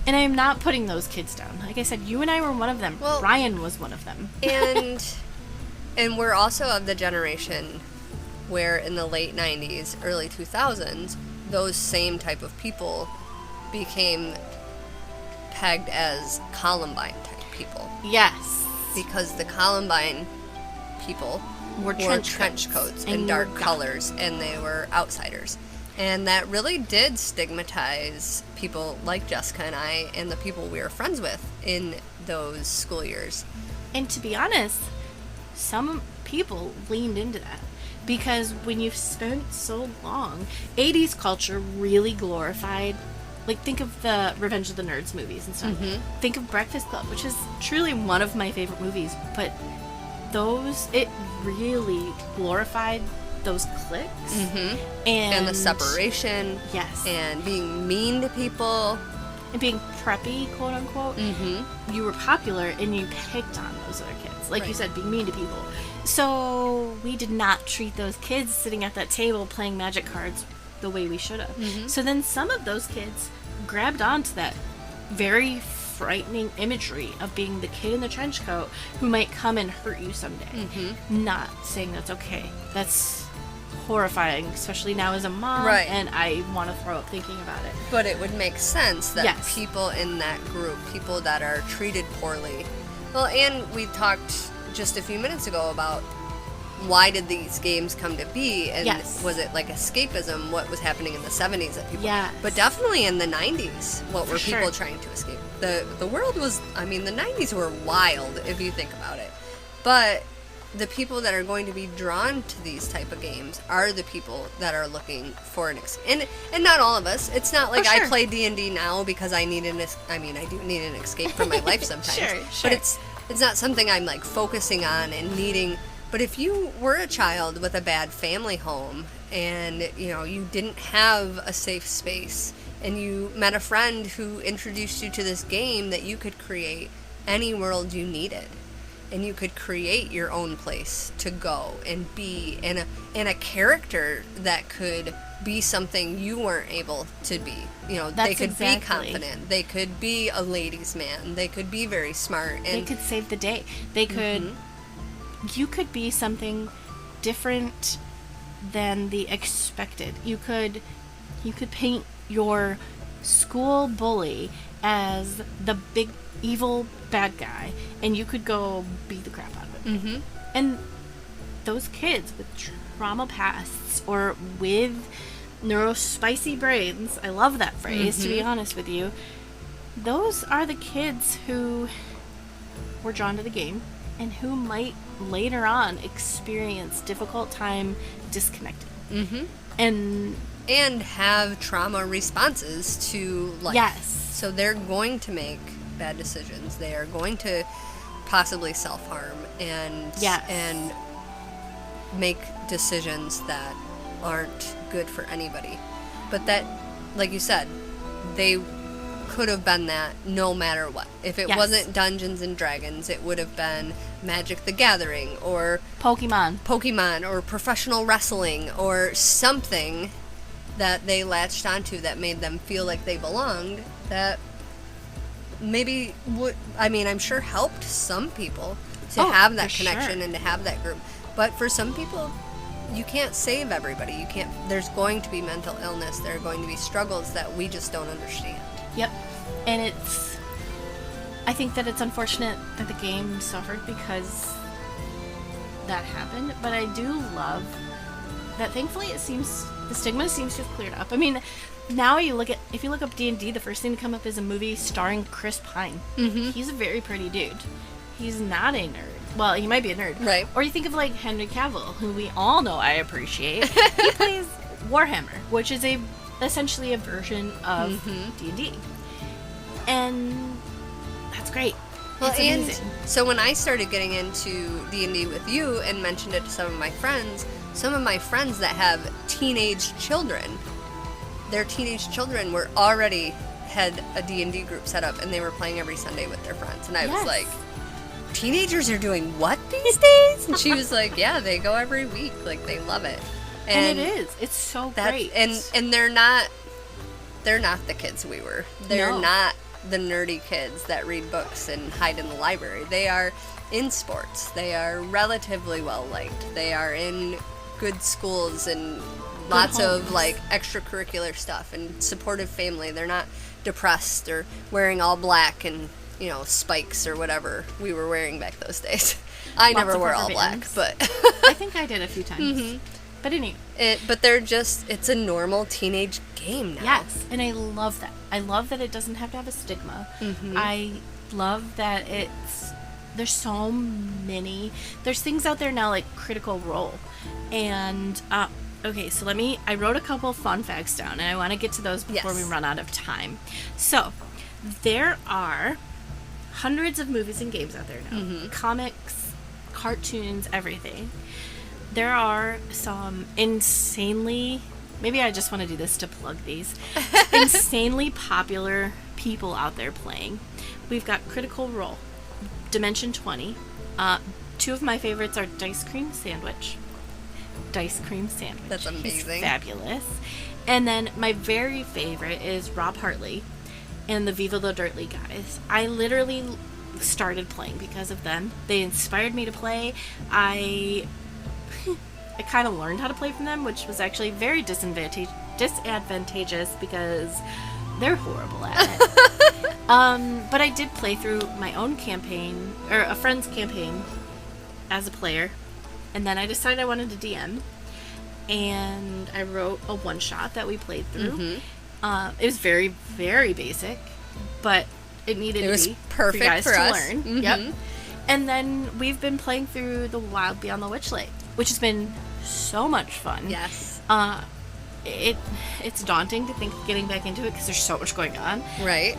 and I'm not putting those kids down. Like I said, you and I were one of them. Well, Ryan was one of them. And we're also of the generation where in the late 90s, early 2000s, those same type of people became pegged as Columbine type people. Yes. Because the Columbine people wore trench coats and dark colors, and they were outsiders. And that really did stigmatize people like Jessica and I and the people we were friends with in those school years. And to be honest, some people leaned into that. Because when you've spent so long, 80s culture really glorified, like, think of the Revenge of the Nerds movies and stuff. Mm-hmm. Think of Breakfast Club, which is truly one of my favorite movies. But it really glorified those cliques. Mm-hmm. And the separation. Yes. And being mean to people. And being preppy, quote unquote. Mm-hmm. You were popular and you picked on those other kids. Like you said, being mean to people. So we did not treat those kids sitting at that table playing magic cards the way we should have. Mm-hmm. So then some of those kids grabbed onto that very frightening imagery of being the kid in the trench coat who might come and hurt you someday. Mm-hmm. Not saying that's okay. That's horrifying, especially now as a mom, Right. and I want to throw up thinking about it. But it would make sense that Yes. people in that group, people that are treated poorly, well, and we talked just a few minutes ago about why did these games come to be, and Yes. was it like escapism, what was happening in the 70s that people, Yes. but definitely in the 90s, what were For people sure. trying to escape? The world was, I mean, the 90s were wild if you think about it, but the people that are going to be drawn to these type of games are the people that are looking for an escape. And not all of us. It's not like Oh, sure. I play D&D now because I need I mean, I do need an escape from my life sometimes. Sure. But it's not something I'm like focusing on and needing. But if you were a child with a bad family home and, you know, you didn't have a safe space and you met a friend who introduced you to this game that you could create any world you needed. And you could create your own place to go and be in a character that could be something you weren't able to be. You know, they could be confident. They could be a ladies' man. They could be very smart. And They could save the day. They could. You could be something different than the expected. You could paint your school bully as the big evil bad guy, and you could go beat the crap out of him. Mm-hmm. And those kids with trauma pasts or with neurospicy brains, I love that phrase, to be honest with you, those are the kids who were drawn to the game and who might later on experience difficult time disconnected. Mm-hmm. And have trauma responses to life. Yes. So they're going to make bad decisions. They are going to possibly self-harm and Yes. and make decisions that aren't good for anybody. But that, like you said, they could have been that no matter what. If it Yes. wasn't Dungeons and Dragons, it would have been Magic the Gathering or Pokemon. or professional wrestling or something that they latched onto that made them feel like they belonged, that maybe I'm sure helped some people to have that for connection sure. and to have that group. But for some people, you can't save everybody. There's going to be mental illness. There are going to be struggles that we just don't understand. Yep. And I think that it's unfortunate that the game suffered because that happened, but I do love that thankfully the stigma seems to have cleared up. I mean, now if you look up D&D, the first thing to come up is a movie starring Chris Pine. Mm-hmm. He's a very pretty dude. He's not a nerd. Well, he might be a nerd. Right. Or you think of like Henry Cavill, who we all know I appreciate. He plays Warhammer, which is essentially a version of D&D. And that's great. Well, It's and amazing. so when I started getting into D&D with you and mentioned it to some of my friends that have teenage children, their teenage children were already had a D&D group set up and they were playing every Sunday with their friends. And I was Yes. like, teenagers are doing what these days? And she was like, yeah, they go every week. Like, they love it. And it is. It's so great. And they're not the kids we were. They're No. not the nerdy kids that read books and hide in the library. They are in sports. They are relatively well liked. They are in good schools and lots of homes. like extracurricular stuff and supportive family. They're not depressed or wearing all black and, you know, spikes or whatever we were wearing back those days. I Lots never of wore rubber all black, bands. but I think I did a few times. But anyway. but they're just, it's a normal teenage game now. Yes, and I love that. I love that it doesn't have to have a stigma. I love that there's so many, there's things out there now like Critical Role. And, okay, so I wrote a couple fun facts down, and I want to get to those before Yes. we run out of time. So, there are hundreds of movies and games out there now. Comics, cartoons, everything. There are some insanely, maybe I just want to do this to plug these, insanely popular people out there playing. We've got Critical Role, Dimension 20. Two of my favorites are Dice Cream Sandwich. That's amazing. He's fabulous. And then my very favorite is Rob Hartley. and the Viva the Dirtly guys. I literally started playing because of them. They inspired me to play. I kind of learned how to play from them, which was actually very disadvantageous because they're horrible at it. But I did play through my own campaign, or a friend's campaign, as a player, and then I decided I wanted to DM, and I wrote a one-shot that we played through. It was very, very basic, but it needed to be perfect for you guys for to us. learn. Yep. And then we've been playing through The Wild Beyond the Witchlight, which has been so much fun. Yes. It's daunting to think of getting back into it because there's so much going on. Right.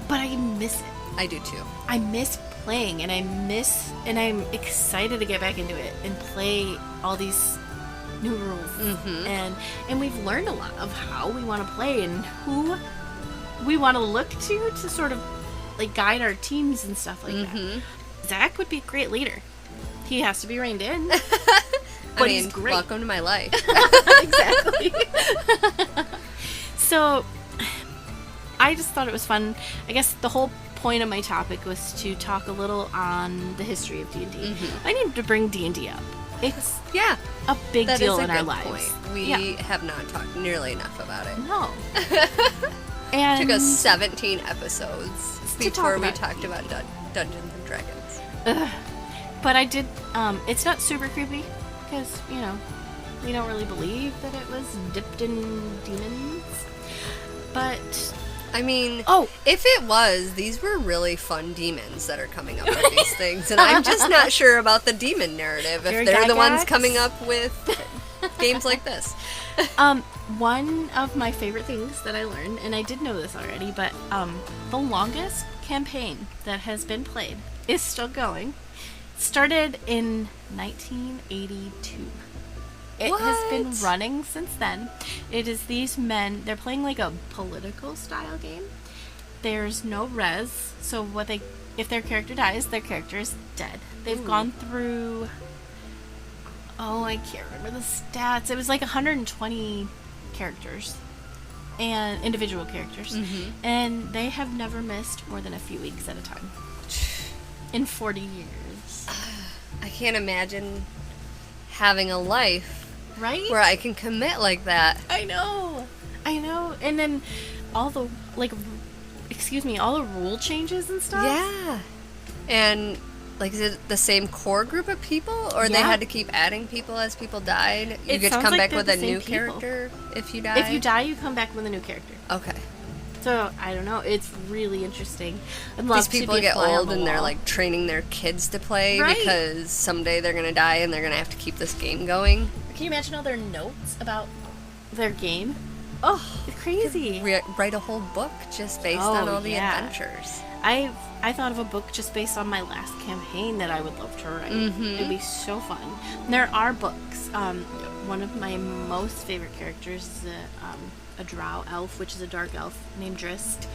But I miss it. I do too. I miss playing, and I'm excited to get back into it and play all these new rules. And we've learned a lot of how we want to play and who we want to look to sort of like guide our teams and stuff like that. Zach would be a great leader. He has to be reined in. But he's great. Welcome to my life. Exactly. So I just thought it was fun. I guess the whole point of my topic was to talk a little on the history of D&D. I needed to bring D&D up. It's a big deal in our lives. Point. We have not talked nearly enough about it. No. And it took us 17 episodes before we talked about Dungeons and Dragons. But I did, it's not super creepy because, we don't really believe that it was dipped in demons. But I mean, if it was, these were really fun demons that are coming up with these things, and I'm just not sure about the demon narrative if they're the ones coming up with games like this. One of my favorite things that I learned, and I did know this already, but the longest campaign that has been played is still going. Started in 1982. It has been running since then. It is these men, they're playing like a political style game. There's no res, so if their character dies, their character is dead. They've gone through, I can't remember the stats. It was like 120 characters, and individual characters. And they have never missed more than a few weeks at a time. In 40 years. I can't imagine having a life where I can commit like that. I know. And then all the all the rule changes and stuff. Yeah. And is it the same core group of people, or they had to keep adding people as people died? You get to come back with a new character if you die? If you die, you come back with a new character. Okay. So, I don't know. It's really interesting. I'd love These people to be get old and they're, training their kids to play because someday they're going to die and they're going to have to keep this game going. Can you imagine all their notes about their game? Oh, it's crazy. Write a whole book just based on all the adventures. I thought of a book just based on my last campaign that I would love to write. It'd be so fun. There are books. One of my most favorite characters is a drow elf, which is a dark elf named Drist,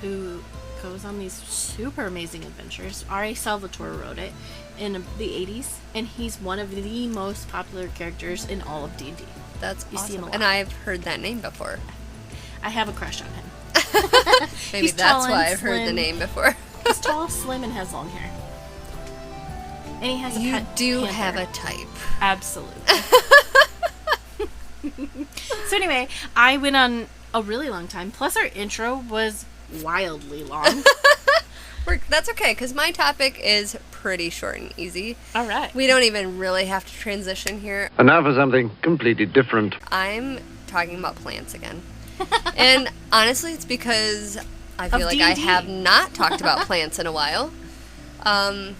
who goes on these super amazing adventures. R.A. Salvatore wrote it in the 80s, and he's one of the most popular characters in all of D&D. That's you awesome. See him a lot. And I've heard that name before. I have a crush on him. Maybe that's why I've heard the name before. He's tall, slim, and has long hair. And he has a You pet do panther. have a type. Absolutely. So anyway, I went on a really long time. Plus our intro was wildly long. That's okay, because my topic is pretty short and easy. All right. We don't even really have to transition here. And now for something completely different. I'm talking about plants again. And honestly, it's because I feel like D&D. I have not talked about plants in a while. And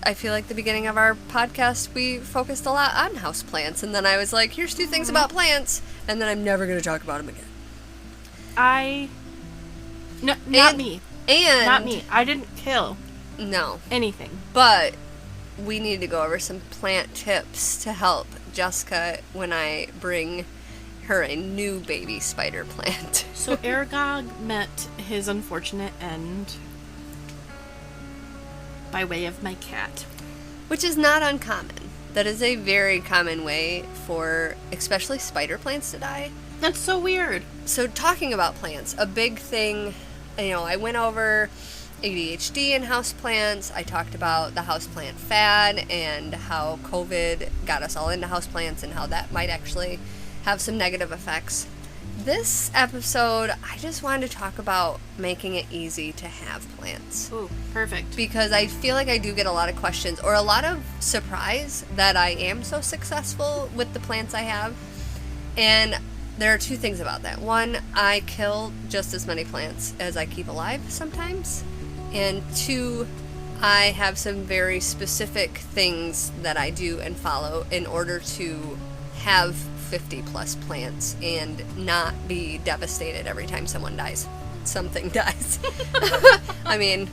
I feel like the beginning of our podcast, we focused a lot on houseplants. And then I was like, here's 2 things about plants. And then I'm never going to talk about them again. Not me. And Not me. I didn't kill No. anything. But we need to go over some plant tips to help Jessica when I bring her a new baby spider plant. So Aragog met his unfortunate end by way of my cat. Which is not uncommon. That is a very common way for especially spider plants to die. That's so weird. So talking about plants, a big thing, I went over ADHD and houseplants. I talked about the houseplant fad and how COVID got us all into houseplants and how that might actually have some negative effects. This episode, I just wanted to talk about making it easy to have plants. Ooh, perfect. Because I feel like I do get a lot of questions or a lot of surprise that I am so successful with the plants I have. And there are two things about that. One, I kill just as many plants as I keep alive sometimes. And two, I have some very specific things that I do and follow in order to have 50 plus plants and not be devastated every time something dies. I mean,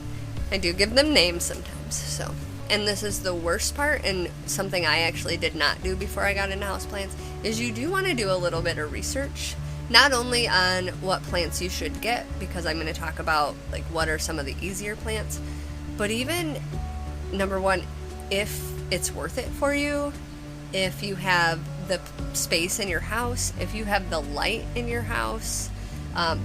I do give them names sometimes, so. And this is the worst part, and something I actually did not do before I got into houseplants, is you do want to do a little bit of research, not only on what plants you should get, because I'm going to talk about, like, what are some of the easier plants, but even, number one, if it's worth it for you, if you have the space in your house, if you have the light in your house,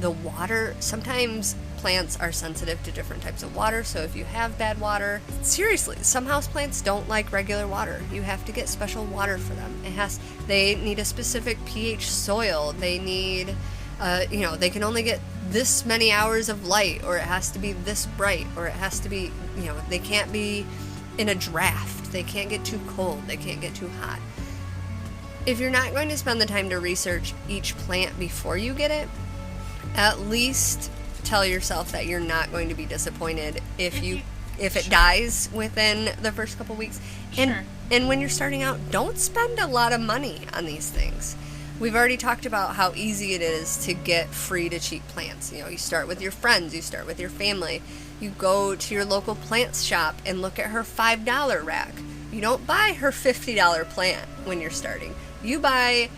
the water. Sometimes plants are sensitive to different types of water, so if you have bad water, seriously, some house plants don't like regular water. You have to get special water for them. They need a specific pH soil. They need, they can only get this many hours of light, or it has to be this bright, or it has to be, they can't be in a draft. They can't get too cold. They can't get too hot. If you're not going to spend the time to research each plant before you get it, at least tell yourself that you're not going to be disappointed if it dies within the first couple weeks. And when you're starting out, don't spend a lot of money on these things. We've already talked about how easy it is to get free to cheap plants. You start with your friends, you start with your family. You go to your local plant shop and look at her $5 rack. You don't buy her $50 plant when you're starting. You buy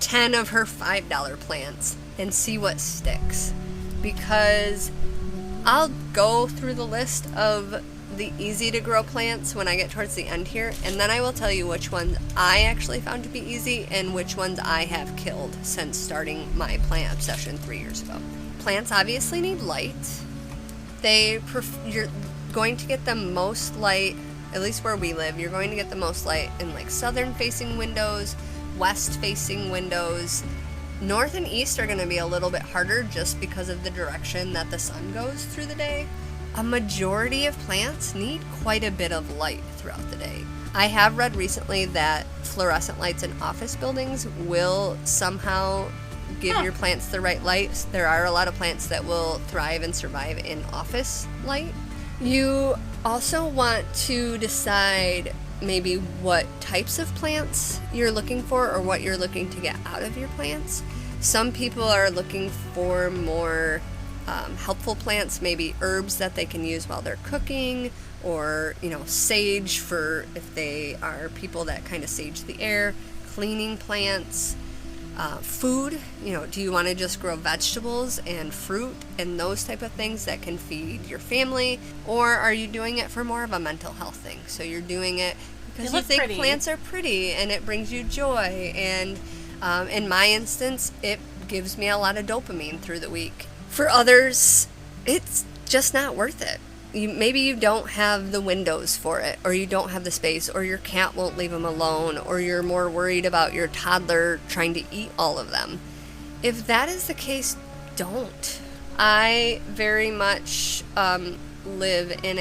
10 of her $5 plants and see what sticks. Because I'll go through the list of the easy to grow plants when I get towards the end here, and then I will tell you which ones I actually found to be easy and which ones I have killed since starting my plant obsession 3 years ago. Plants obviously need light. You're going to get the most light, at least where we live, you're going to get the most light in like southern facing windows, west facing windows. North and east are going to be a little bit harder just because of the direction that the sun goes through the day. A majority of plants need quite a bit of light throughout the day. I have read recently that fluorescent lights in office buildings will somehow give your plants the right light. There are a lot of plants that will thrive and survive in office light. You also want to decide maybe what types of plants you're looking for or what you're looking to get out of your plants. Some people are looking for more helpful plants, maybe herbs that they can use while they're cooking, or sage for if they are people that kind of sage the air, cleaning plants. Food, do you want to just grow vegetables and fruit and those type of things that can feed your family, or are you doing it for more of a mental health thing? So you're doing it because you think plants are pretty and it brings you joy, and in my instance, it gives me a lot of dopamine through the week. For others, it's just not worth it. Maybe you don't have the windows for it, or you don't have the space, or your cat won't leave them alone, or you're more worried about your toddler trying to eat all of them. If that is the case, don't. I very much live in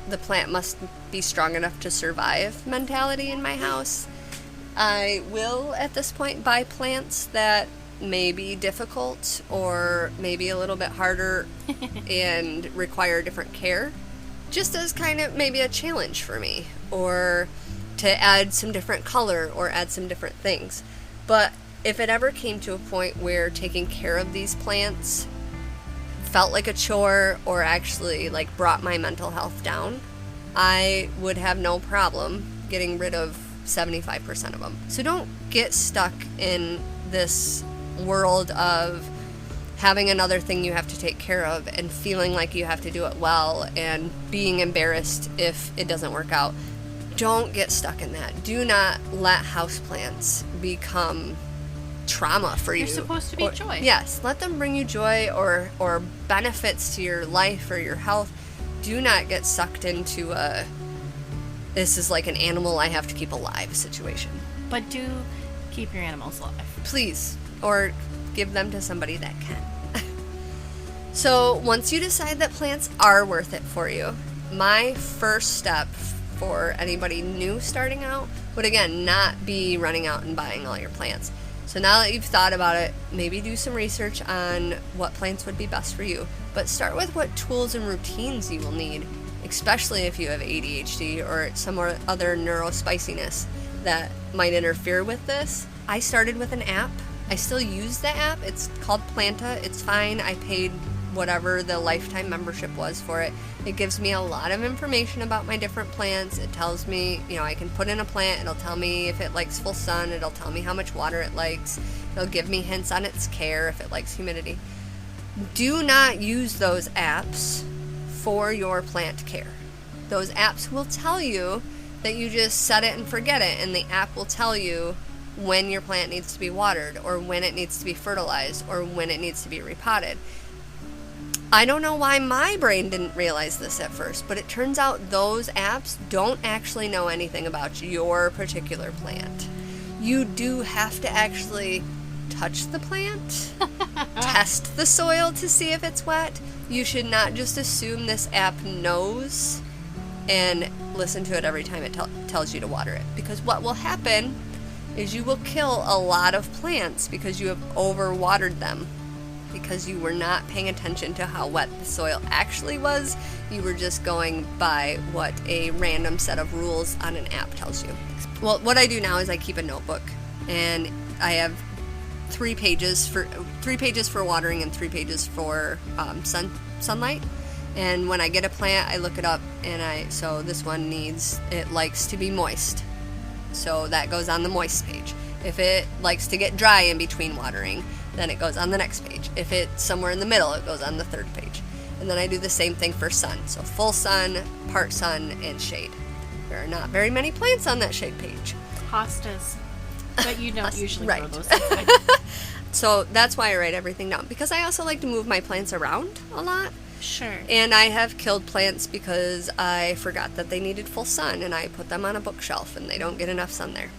the plant must be strong enough to survive mentality in my house. I will, at this point, buy plants that may be difficult or maybe a little bit harder and require different care, just as kind of maybe a challenge for me, or to add some different color or add some different things. But if it ever came to a point where taking care of these plants felt like a chore or actually like brought my mental health down, I would have no problem getting rid of 75% of them. So don't get stuck in this world of having another thing you have to take care of and feeling like you have to do it well and being embarrassed if it doesn't work out. don't get stuck in that. Do not let houseplants become trauma for you. They're supposed to be joy. Yes, let them bring you joy or benefits to your life or your health. Do not get sucked into a this is like an animal I have to keep alive situation. But do keep your animals alive. Please, or give them to somebody that can. So once you decide that plants are worth it for you, my first step for anybody new starting out would again not be running out and buying all your plants. So now that you've thought about it, maybe do some research on what plants would be best for you. But start with what tools and routines you will need, especially if you have ADHD or some other neurospiciness that might interfere with this. I started with an app. I still use the app. It's called Planta. It's fine. I paid whatever the lifetime membership was for it. It gives me a lot of information about my different plants. It tells me, I can put in a plant. It'll tell me if it likes full sun. It'll tell me how much water it likes. It'll give me hints on its care if it likes humidity. Do not use those apps for your plant care. Those apps will tell you that you just set it and forget it, and the app will tell you when your plant needs to be watered or when it needs to be fertilized or when it needs to be repotted. I don't know why my brain didn't realize this at first, but it turns out those apps don't actually know anything about your particular plant. You do have to actually touch the plant, test the soil to see if it's wet. You should not just assume this app knows and listen to it every time it tells you to water it. Because what will happen is you will kill a lot of plants because you have overwatered them. Because you were not paying attention to how wet the soil actually was. You were just going by what a random set of rules on an app tells you. Well, what I do now is I keep a notebook, and I have 3 pages for watering and 3 pages for sunlight. And when I get a plant, I look it up, and so this one likes to be moist. So that goes on the moist page. If it likes to get dry in between watering, then it goes on the next page. If it's somewhere in the middle, it goes on the 3rd page. And then I do the same thing for sun. So full sun, part sun, and shade. There are not very many plants on that shade page. Hostas. But you don't usually right. grow those. So that's why I write everything down. Because I also like to move my plants around a lot. Sure. And I have killed plants because I forgot that they needed full sun, and I put them on a bookshelf, and they don't get enough sun there.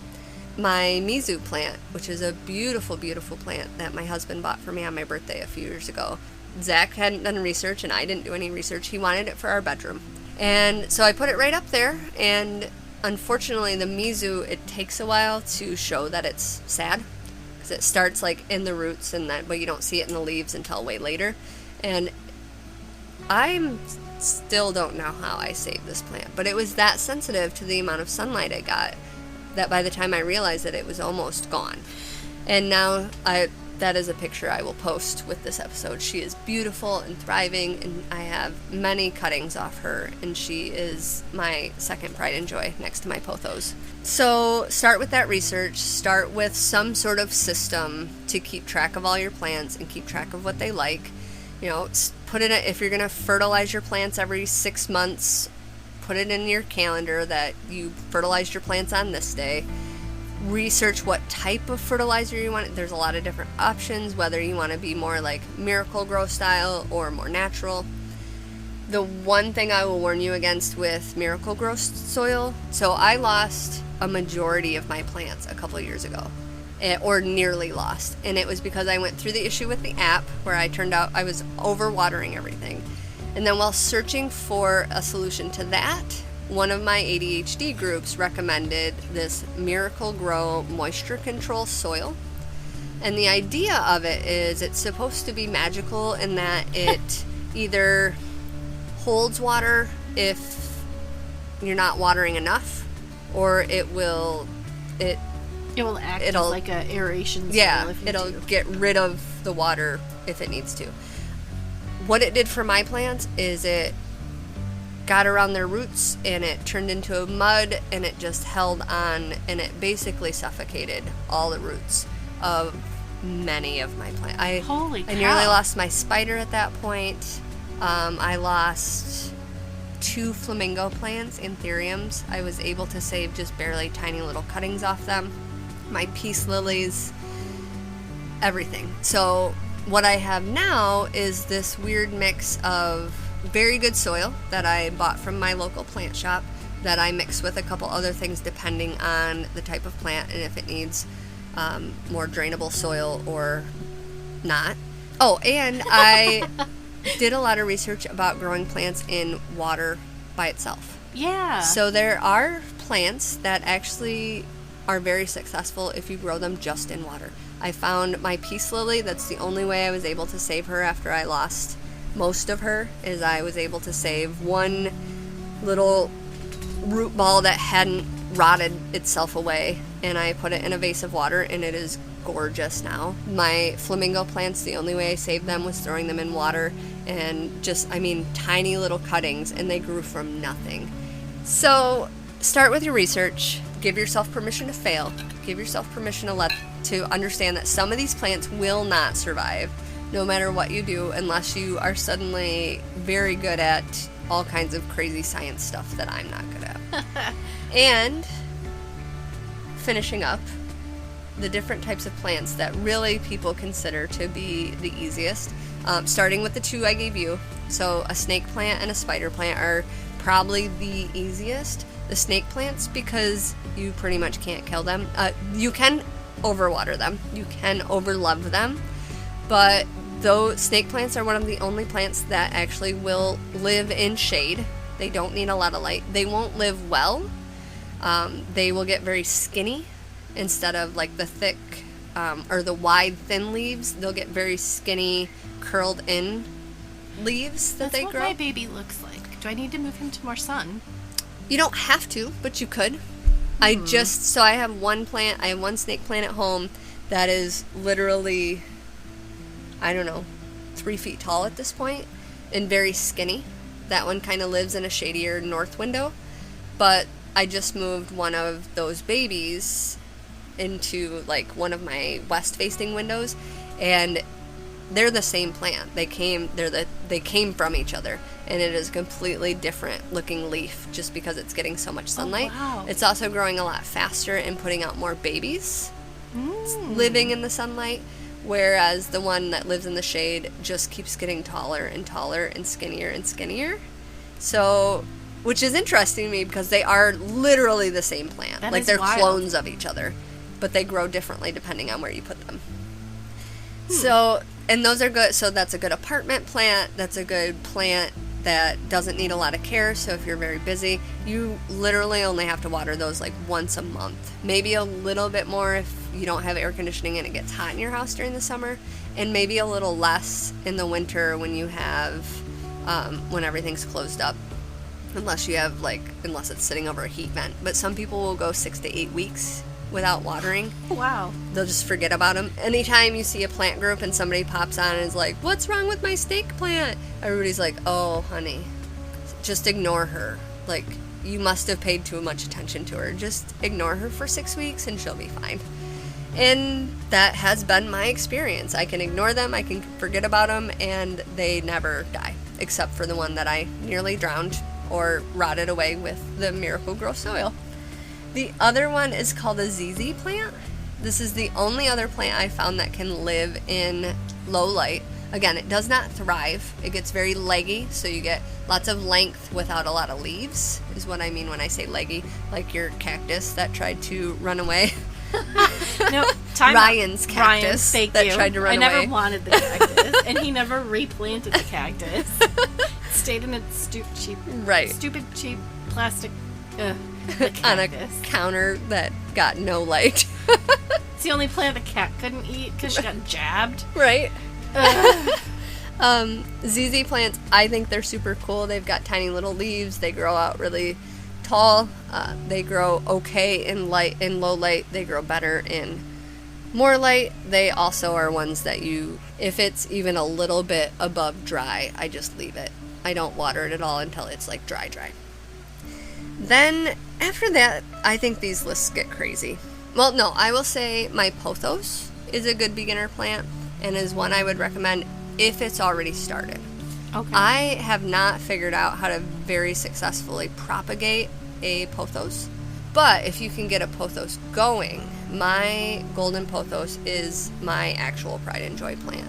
My mizu plant, which is a beautiful, beautiful plant that my husband bought for me on my birthday a few years ago. Zach hadn't done research, and I didn't do any research. He wanted it for our bedroom. And so I put it right up there, and unfortunately the mizu, it takes a while to show that it's sad, because it starts like in the roots, but you don't see it in the leaves until way later. And I still don't know how I saved this plant, but it was that sensitive to the amount of sunlight I got that by the time I realized that it was almost gone. And now that is a picture I will post with this episode. She is beautiful and thriving, and I have many cuttings off her, and she is my second pride and joy next to my pothos. So start with that research. Start with some sort of system to keep track of all your plants and keep track of what they like. Put it if you're going to fertilize your plants every 6 months, put it in your calendar that you fertilized your plants on this day. Research what type of fertilizer you want. There's a lot of different options, whether you want to be more like Miracle-Gro style or more natural. The one thing I will warn you against with Miracle-Gro soil, so I lost a majority of my plants a couple years ago, or nearly lost, and it was because I went through the issue with the app where I turned out I was overwatering everything. And then while searching for a solution to that, one of my ADHD groups recommended this Miracle-Gro moisture control soil. And the idea of it is it's supposed to be magical in that it either holds water if you're not watering enough, or it will act as like an aeration soil. Yeah, it'll get rid of the water if it needs to. What it did for my plants is it got around their roots, and it turned into a mud, and it just held on, and it basically suffocated all the roots of many of my plants. Holy cow. I nearly lost my spider at that point. I lost 2 flamingo plants, anthuriums. I was able to save just barely tiny little cuttings off them. My peace lilies, everything. So what I have now is this weird mix of very good soil that I bought from my local plant shop that I mix with a couple other things depending on the type of plant and if it needs more drainable soil or not. Oh, and I did a lot of research about growing plants in water by itself. Yeah. So there are plants that actually are very successful if you grow them just in water. I found my peace lily. That's the only way I was able to save her after I lost most of her, is I was able to save one little root ball that hadn't rotted itself away, and I put it in a vase of water, and it is gorgeous now. My flamingo plants, the only way I saved them was throwing them in water, and just, tiny little cuttings, and they grew from nothing. So start with your research. Give yourself permission to fail. Give yourself permission to understand that some of these plants will not survive no matter what you do, unless you are suddenly very good at all kinds of crazy science stuff that I'm not good at. And finishing up, the different types of plants that really people consider to be the easiest, starting with the 2 I gave you. So a snake plant and a spider plant are probably the easiest. The snake plants, because you pretty much can't kill them. You can overwater them. You can overlove them. But those snake plants are one of the only plants that actually will live in shade. They don't need a lot of light. They won't live well. They will get very skinny instead of like the thick or the wide, thin leaves. They'll get very skinny, curled in leaves that they grow. That's what my baby looks like. Do I need to move him to more sun? You don't have to, but you could. I have one plant. I have one snake plant at home that is literally, 3 feet tall at this point and very skinny. That one kind of lives in a shadier north window. But I just moved one of those babies into like one of my west facing windows, and they're the same plant. They came from each other, and it is a completely different looking leaf just because it's getting so much sunlight. Oh, wow. It's also growing a lot faster and putting out more babies living in the sunlight, whereas the one that lives in the shade just keeps getting taller and taller and skinnier. So, which is interesting to me because they are literally the same plant. That like is they're wild. clones of each other, but they grow differently depending on where you put them. So, and those are good. So that's a good apartment plant. That's a good plant that doesn't need a lot of care. So if you're very busy, you literally only have to water those like once a month. Maybe a little bit more if you don't have air conditioning and it gets hot in your house during the summer. And maybe a little less in the winter when you have, when everything's closed up. Unless it's sitting over a heat vent. But some people will go 6 to 8 weeks without watering. Wow. They'll just forget about them. Anytime you see a plant group and somebody pops on and is like, "What's wrong with my snake plant?" Everybody's like, "Oh, honey, just ignore her. Like, you must have paid too much attention to her. Just ignore her for 6 weeks and she'll be fine." And that has been my experience. I can ignore them, I can forget about them, and they never die. Except for the one that I nearly drowned or rotted away with the Miracle Grow soil. The other one is called a ZZ plant. This is the only other plant I found that can live in low light. Again, it does not thrive. It gets very leggy, so you get lots of length without a lot of leaves, is what I mean when I say leggy, like your cactus that tried to run away. No, Ryan's cactus thank that you. tried to run away. I never wanted the cactus, and he never replanted the cactus. It stayed in its stupid cheap plastic on a counter that got no light. It's the only plant the cat couldn't eat because she got jabbed. Right. ZZ plants, I think they're super cool. They've got tiny little leaves. They grow out really tall. They grow okay in low light. They grow better in more light. They also are ones that if it's even a little bit above dry, I just leave it. I don't water it at all until it's like dry. Then after that, I think these lists get crazy. Well, no, I will say my pothos is a good beginner plant and is one I would recommend if it's already started. Okay. I have not figured out how to very successfully propagate a pothos. But if you can get a pothos going, my golden pothos is my actual pride and joy plant.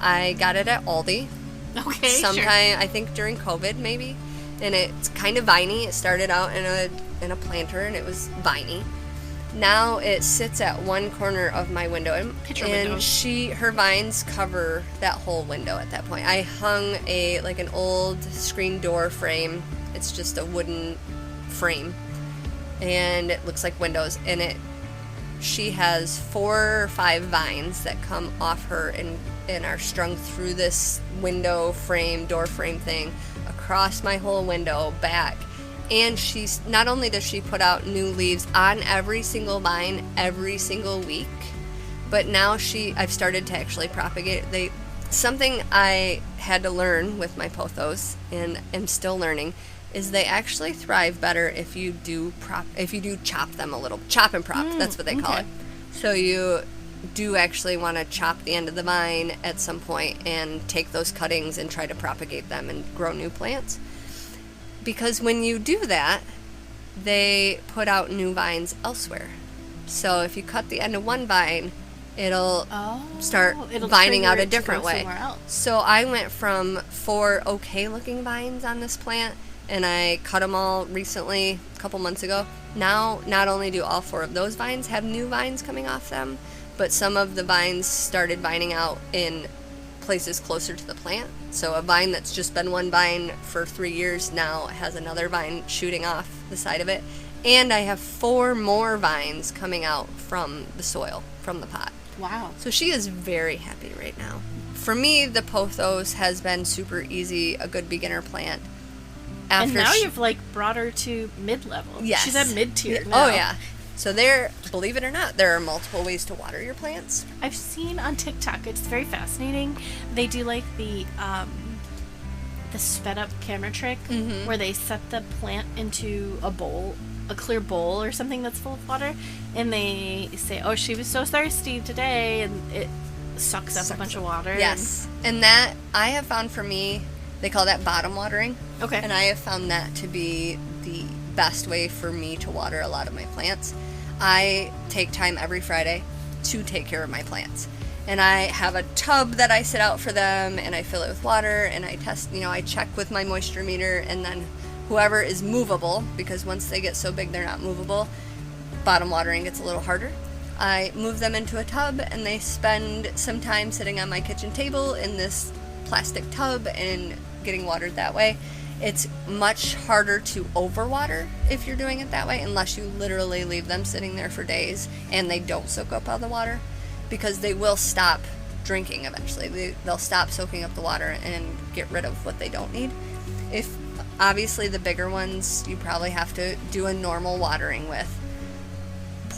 I got it at Aldi. Okay, Sometime, sure. I think during COVID maybe. And it's kind of viney. It started out in a planter and it was viney. Now it sits at one corner of my window, and windows. her vines cover that whole window at that point. I hung an old screen door frame. It's just a wooden frame, and it looks like windows. And she has 4 or 5 vines that come off her and are strung through this window frame, door frame thing, across my whole window, back. And she's not only does she put out new leaves on every single vine every single week, but now I've started to actually propagate. Something I had to learn with my pothos, and am still learning, is they actually thrive better if you do chop them a little, chop and prop. That's what they call it. So you do actually want to chop the end of the vine at some point and take those cuttings and try to propagate them and grow new plants. Because when you do that, they put out new vines elsewhere. So if you cut the end of one vine, it'll start vining out a different way. So I went from 4 okay looking vines on this plant, and I cut them all recently, a couple months ago. Now, not only do all 4 of those vines have new vines coming off them, but some of the vines started vining out in places closer to the plant. So a vine that's just been one vine for 3 years now has another vine shooting off the side of it. And I have 4 more vines coming out from the soil, from the pot. Wow. So she is very happy right now. For me, the pothos has been super easy, a good beginner plant. And now you've brought her to mid-level. Yes. She's at mid-tier now. Oh yeah. So believe it or not, there are multiple ways to water your plants. I've seen on TikTok, it's very fascinating. They do the sped up camera trick where they set the plant into a clear bowl or something that's full of water, and they say, "Oh, she was so thirsty today," and it sucks up a bunch of water. Yes. And that I have found, for me, they call that bottom watering. Okay. And I have found that to be the best way for me to water a lot of my plants. I take time every Friday to take care of my plants. And I have a tub that I sit out for them, and I fill it with water, and I test, I check with my moisture meter, and then whoever is movable, because once they get so big they're not movable, bottom watering gets a little harder. I move them into a tub, and they spend some time sitting on my kitchen table in this plastic tub and getting watered that way. It's much harder to overwater if you're doing it that way, unless you literally leave them sitting there for days and they don't soak up all the water, because they will stop drinking eventually. They'll stop soaking up the water and get rid of what they don't need. If obviously the bigger ones, you probably have to do a normal watering with.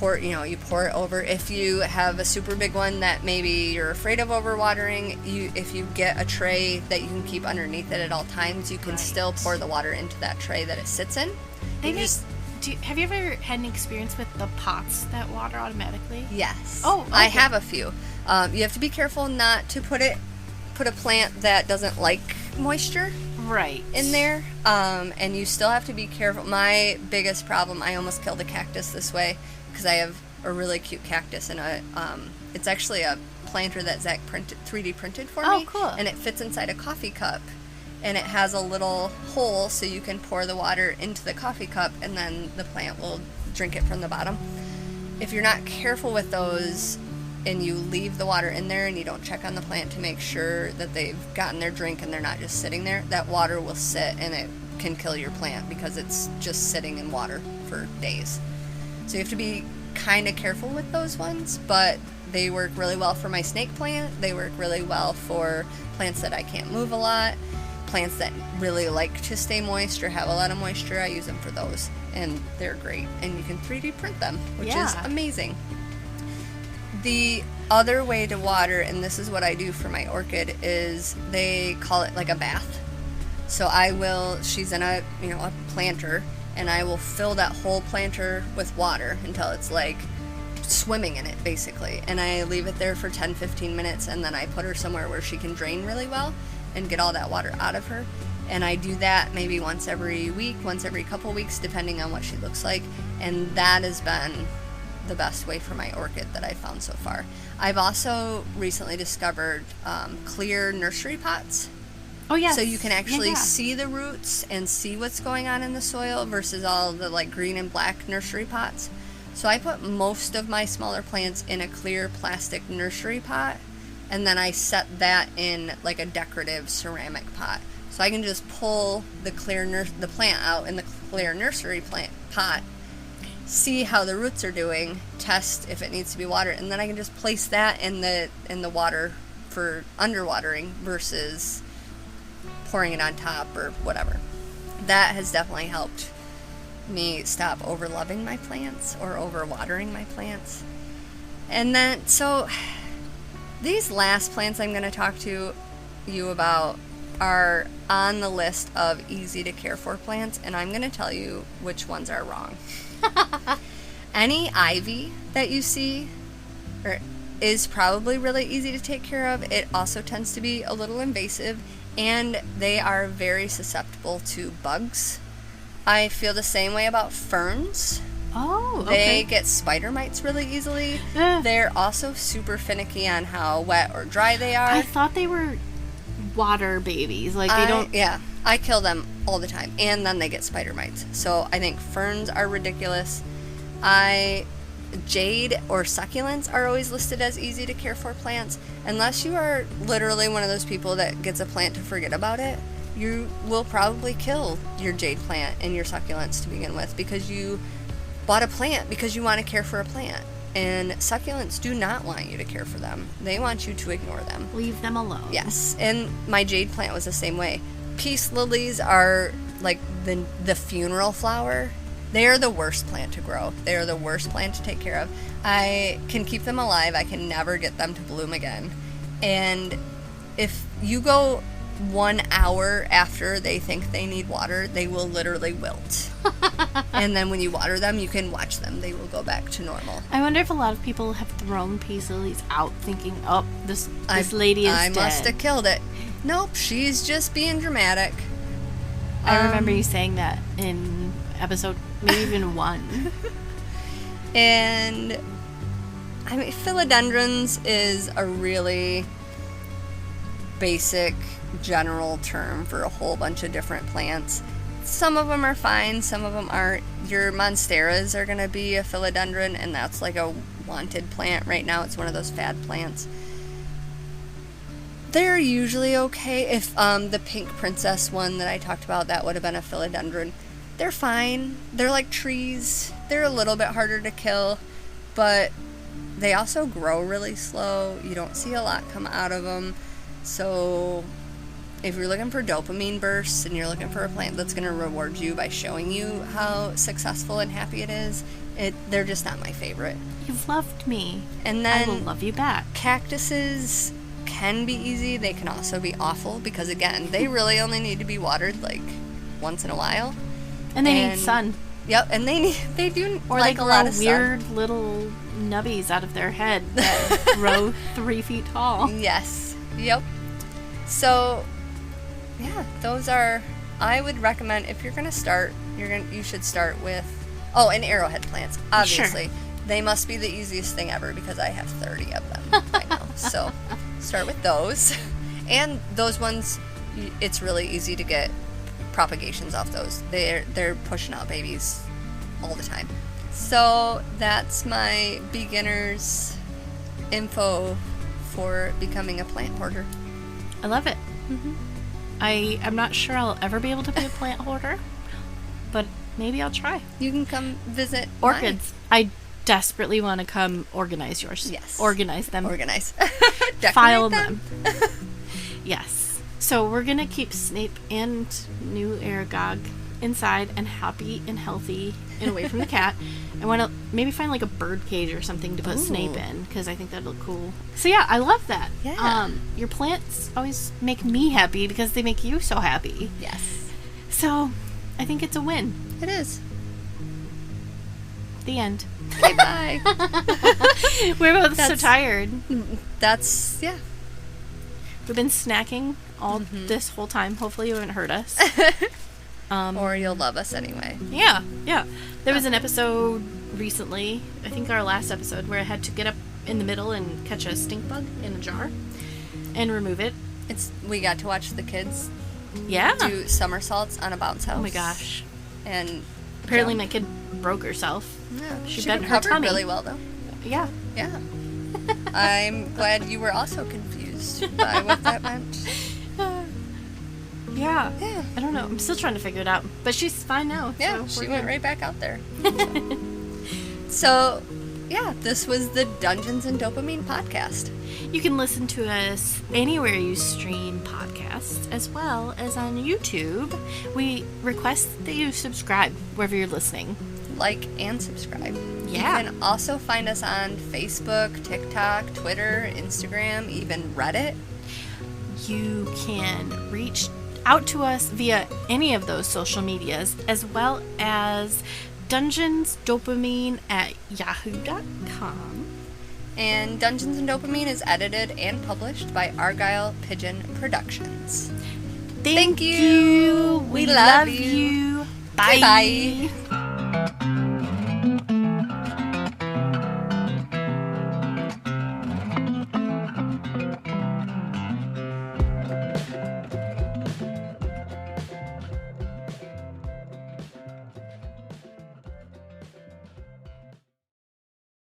You pour it over. If you have a super big one that maybe you're afraid of overwatering, if you get a tray that you can keep underneath it at all times, you can still pour the water into that tray that it sits in. Have you ever had any experience with the pots that water automatically? Yes. Oh, okay. I have a few. You have to be careful not to put a plant that doesn't like moisture in there. And you still have to be careful. My biggest problem, I almost killed a cactus this way, because I have a really cute cactus, and it's actually a planter that Zach 3D printed for me. Oh, cool. And it fits inside a coffee cup, and it has a little hole so you can pour the water into the coffee cup, and then the plant will drink it from the bottom. If you're not careful with those and you leave the water in there and you don't check on the plant to make sure that they've gotten their drink and they're not just sitting there, that water will sit and it can kill your plant because it's just sitting in water for days. So you have to be kind of careful with those ones, but they work really well for my snake plant. They work really well for plants that I can't move a lot. Plants that really like to stay moist or have a lot of moisture, I use them for those, and they're great. And you can 3D print them, which is amazing. The other way to water, and this is what I do for my orchid, is they call it like a bath. So she's in a planter, and I will fill that whole planter with water until it's like swimming in it, basically. And I leave it there for 10-15 minutes, and then I put her somewhere where she can drain really well. and get all that water out of her. And I do that maybe once every week, once every couple weeks, depending on what she looks like. And that has been the best way for my orchid that I've found so far. I've also recently discovered clear nursery pots. Oh, yes. So you can actually see the roots and see what's going on in the soil versus all the like green and black nursery pots. So I put most of my smaller plants in a clear plastic nursery pot, and then I set that in like a decorative ceramic pot. So I can just pull the plant out in the clear nursery pot, see how the roots are doing, test if it needs to be watered, and then I can just place that in the water for underwatering versus pouring it on top or whatever. That has definitely helped me stop overloving my plants or overwatering my plants. And then, so these last plants I'm going to talk to you about are on the list of easy to care for plants, and I'm going to tell you which ones are wrong. Any ivy that you see is probably really easy to take care of. It also tends to be a little invasive, and they are very susceptible to bugs. I feel the same way about ferns. Oh, okay. They get spider mites really easily. They're also super finicky on how wet or dry they are. I thought they were water babies. Like, they don't... Yeah, I kill them all the time, and then they get spider mites. So I think ferns are ridiculous. Jade or succulents are always listed as easy to care for plants. Unless you are literally one of those people that gets a plant to forget about it, you will probably kill your jade plant and your succulents to begin with, because you bought a plant because you want to care for a plant. And succulents do not want you to care for them. They want you to ignore them. Leave them alone. Yes, and my jade plant was the same way. Peace lilies are like the funeral flower. They are the worst plant to grow. They are the worst plant to take care of. I can keep them alive. I can never get them to bloom again. And if you go 1 hour after they think they need water, they will literally wilt. And then when you water them, you can watch them. They will go back to normal. I wonder if a lot of people have thrown peace lilies out thinking, oh, this lady is dead. I must have killed it. Nope, she's just being dramatic. I remember you saying that in episode maybe even 1. And I mean, philodendrons is a really basic general term for a whole bunch of different plants. Some of them are fine, some of them aren't. Your monsteras are going to be a philodendron, and that's like a wanted plant right now. It's one of those fad plants. They're usually okay. If the pink princess one that I talked about, that would have been a philodendron. They're fine. They're like trees. They're a little bit harder to kill, but they also grow really slow. You don't see a lot come out of them. So if you're looking for dopamine bursts and you're looking for a plant that's going to reward you by showing you how successful and happy it is, they're just not my favorite. You've loved me. And then I will love you back. Cactuses can be easy. They can also be awful because, again, they really only need to be watered like once in a while. And they need sun. Yep, and they do or like they a lot of weird sun. little nubbies out of their head that grow 3 feet tall. Yes. Yep. So, yeah, those are. I would recommend if you're gonna start, you should start with. Oh, and arrowhead plants. Obviously, Sure. They must be the easiest thing ever because I have 30 of them right now. So, start with those, and those ones. It's really easy to get propagations off those. They're pushing out babies all the time. So that's my beginner's info for becoming a plant hoarder. I love it. Mm-hmm. I'm not sure I'll ever be able to be a plant hoarder, but maybe I'll try. You can come visit Orchids. I desperately want to come organize yours. Yes. Organize them. Organize. File them. Yes. So we're going to keep Snape and new Aragog inside and happy and healthy and away from the cat. I want to maybe find like a bird cage or something to put Snape in because I think that'd look cool. So yeah, I love that. Yeah. Your plants always make me happy because they make you so happy. Yes. So I think it's a win. It is. The end. Okay, bye. We're both so tired. That's, yeah. We've been snacking all this whole time. Hopefully you haven't heard us. Or you'll love us anyway. Yeah. There was an episode recently, I think our last episode, where I had to get up in the middle and catch a stink bug in a jar and remove it. We got to watch the kids Yeah. do somersaults on a bounce house. Oh my gosh. And Apparently my kid broke herself. yeah, She she bent her recovered tummy. really well though. Yeah. Yeah. I'm glad you were also confused by what that meant. Yeah. Yeah. I don't know. I'm still trying to figure it out. But she's fine now. Yeah, so she we're went good. right back out there. So, yeah, this was the Dungeons and Dopamine podcast. You can listen to us anywhere you stream podcasts, as well as on YouTube. We request that you subscribe wherever you're listening. Like and subscribe. Yeah. You can also find us on Facebook, TikTok, Twitter, Instagram, even Reddit. You can reach out to us via any of those social medias, as well as dungeonsdopamine@yahoo.com. And Dungeons and Dopamine is edited and published by Argyle Pigeon Productions. Thank you. We love you. Bye. Bye-bye.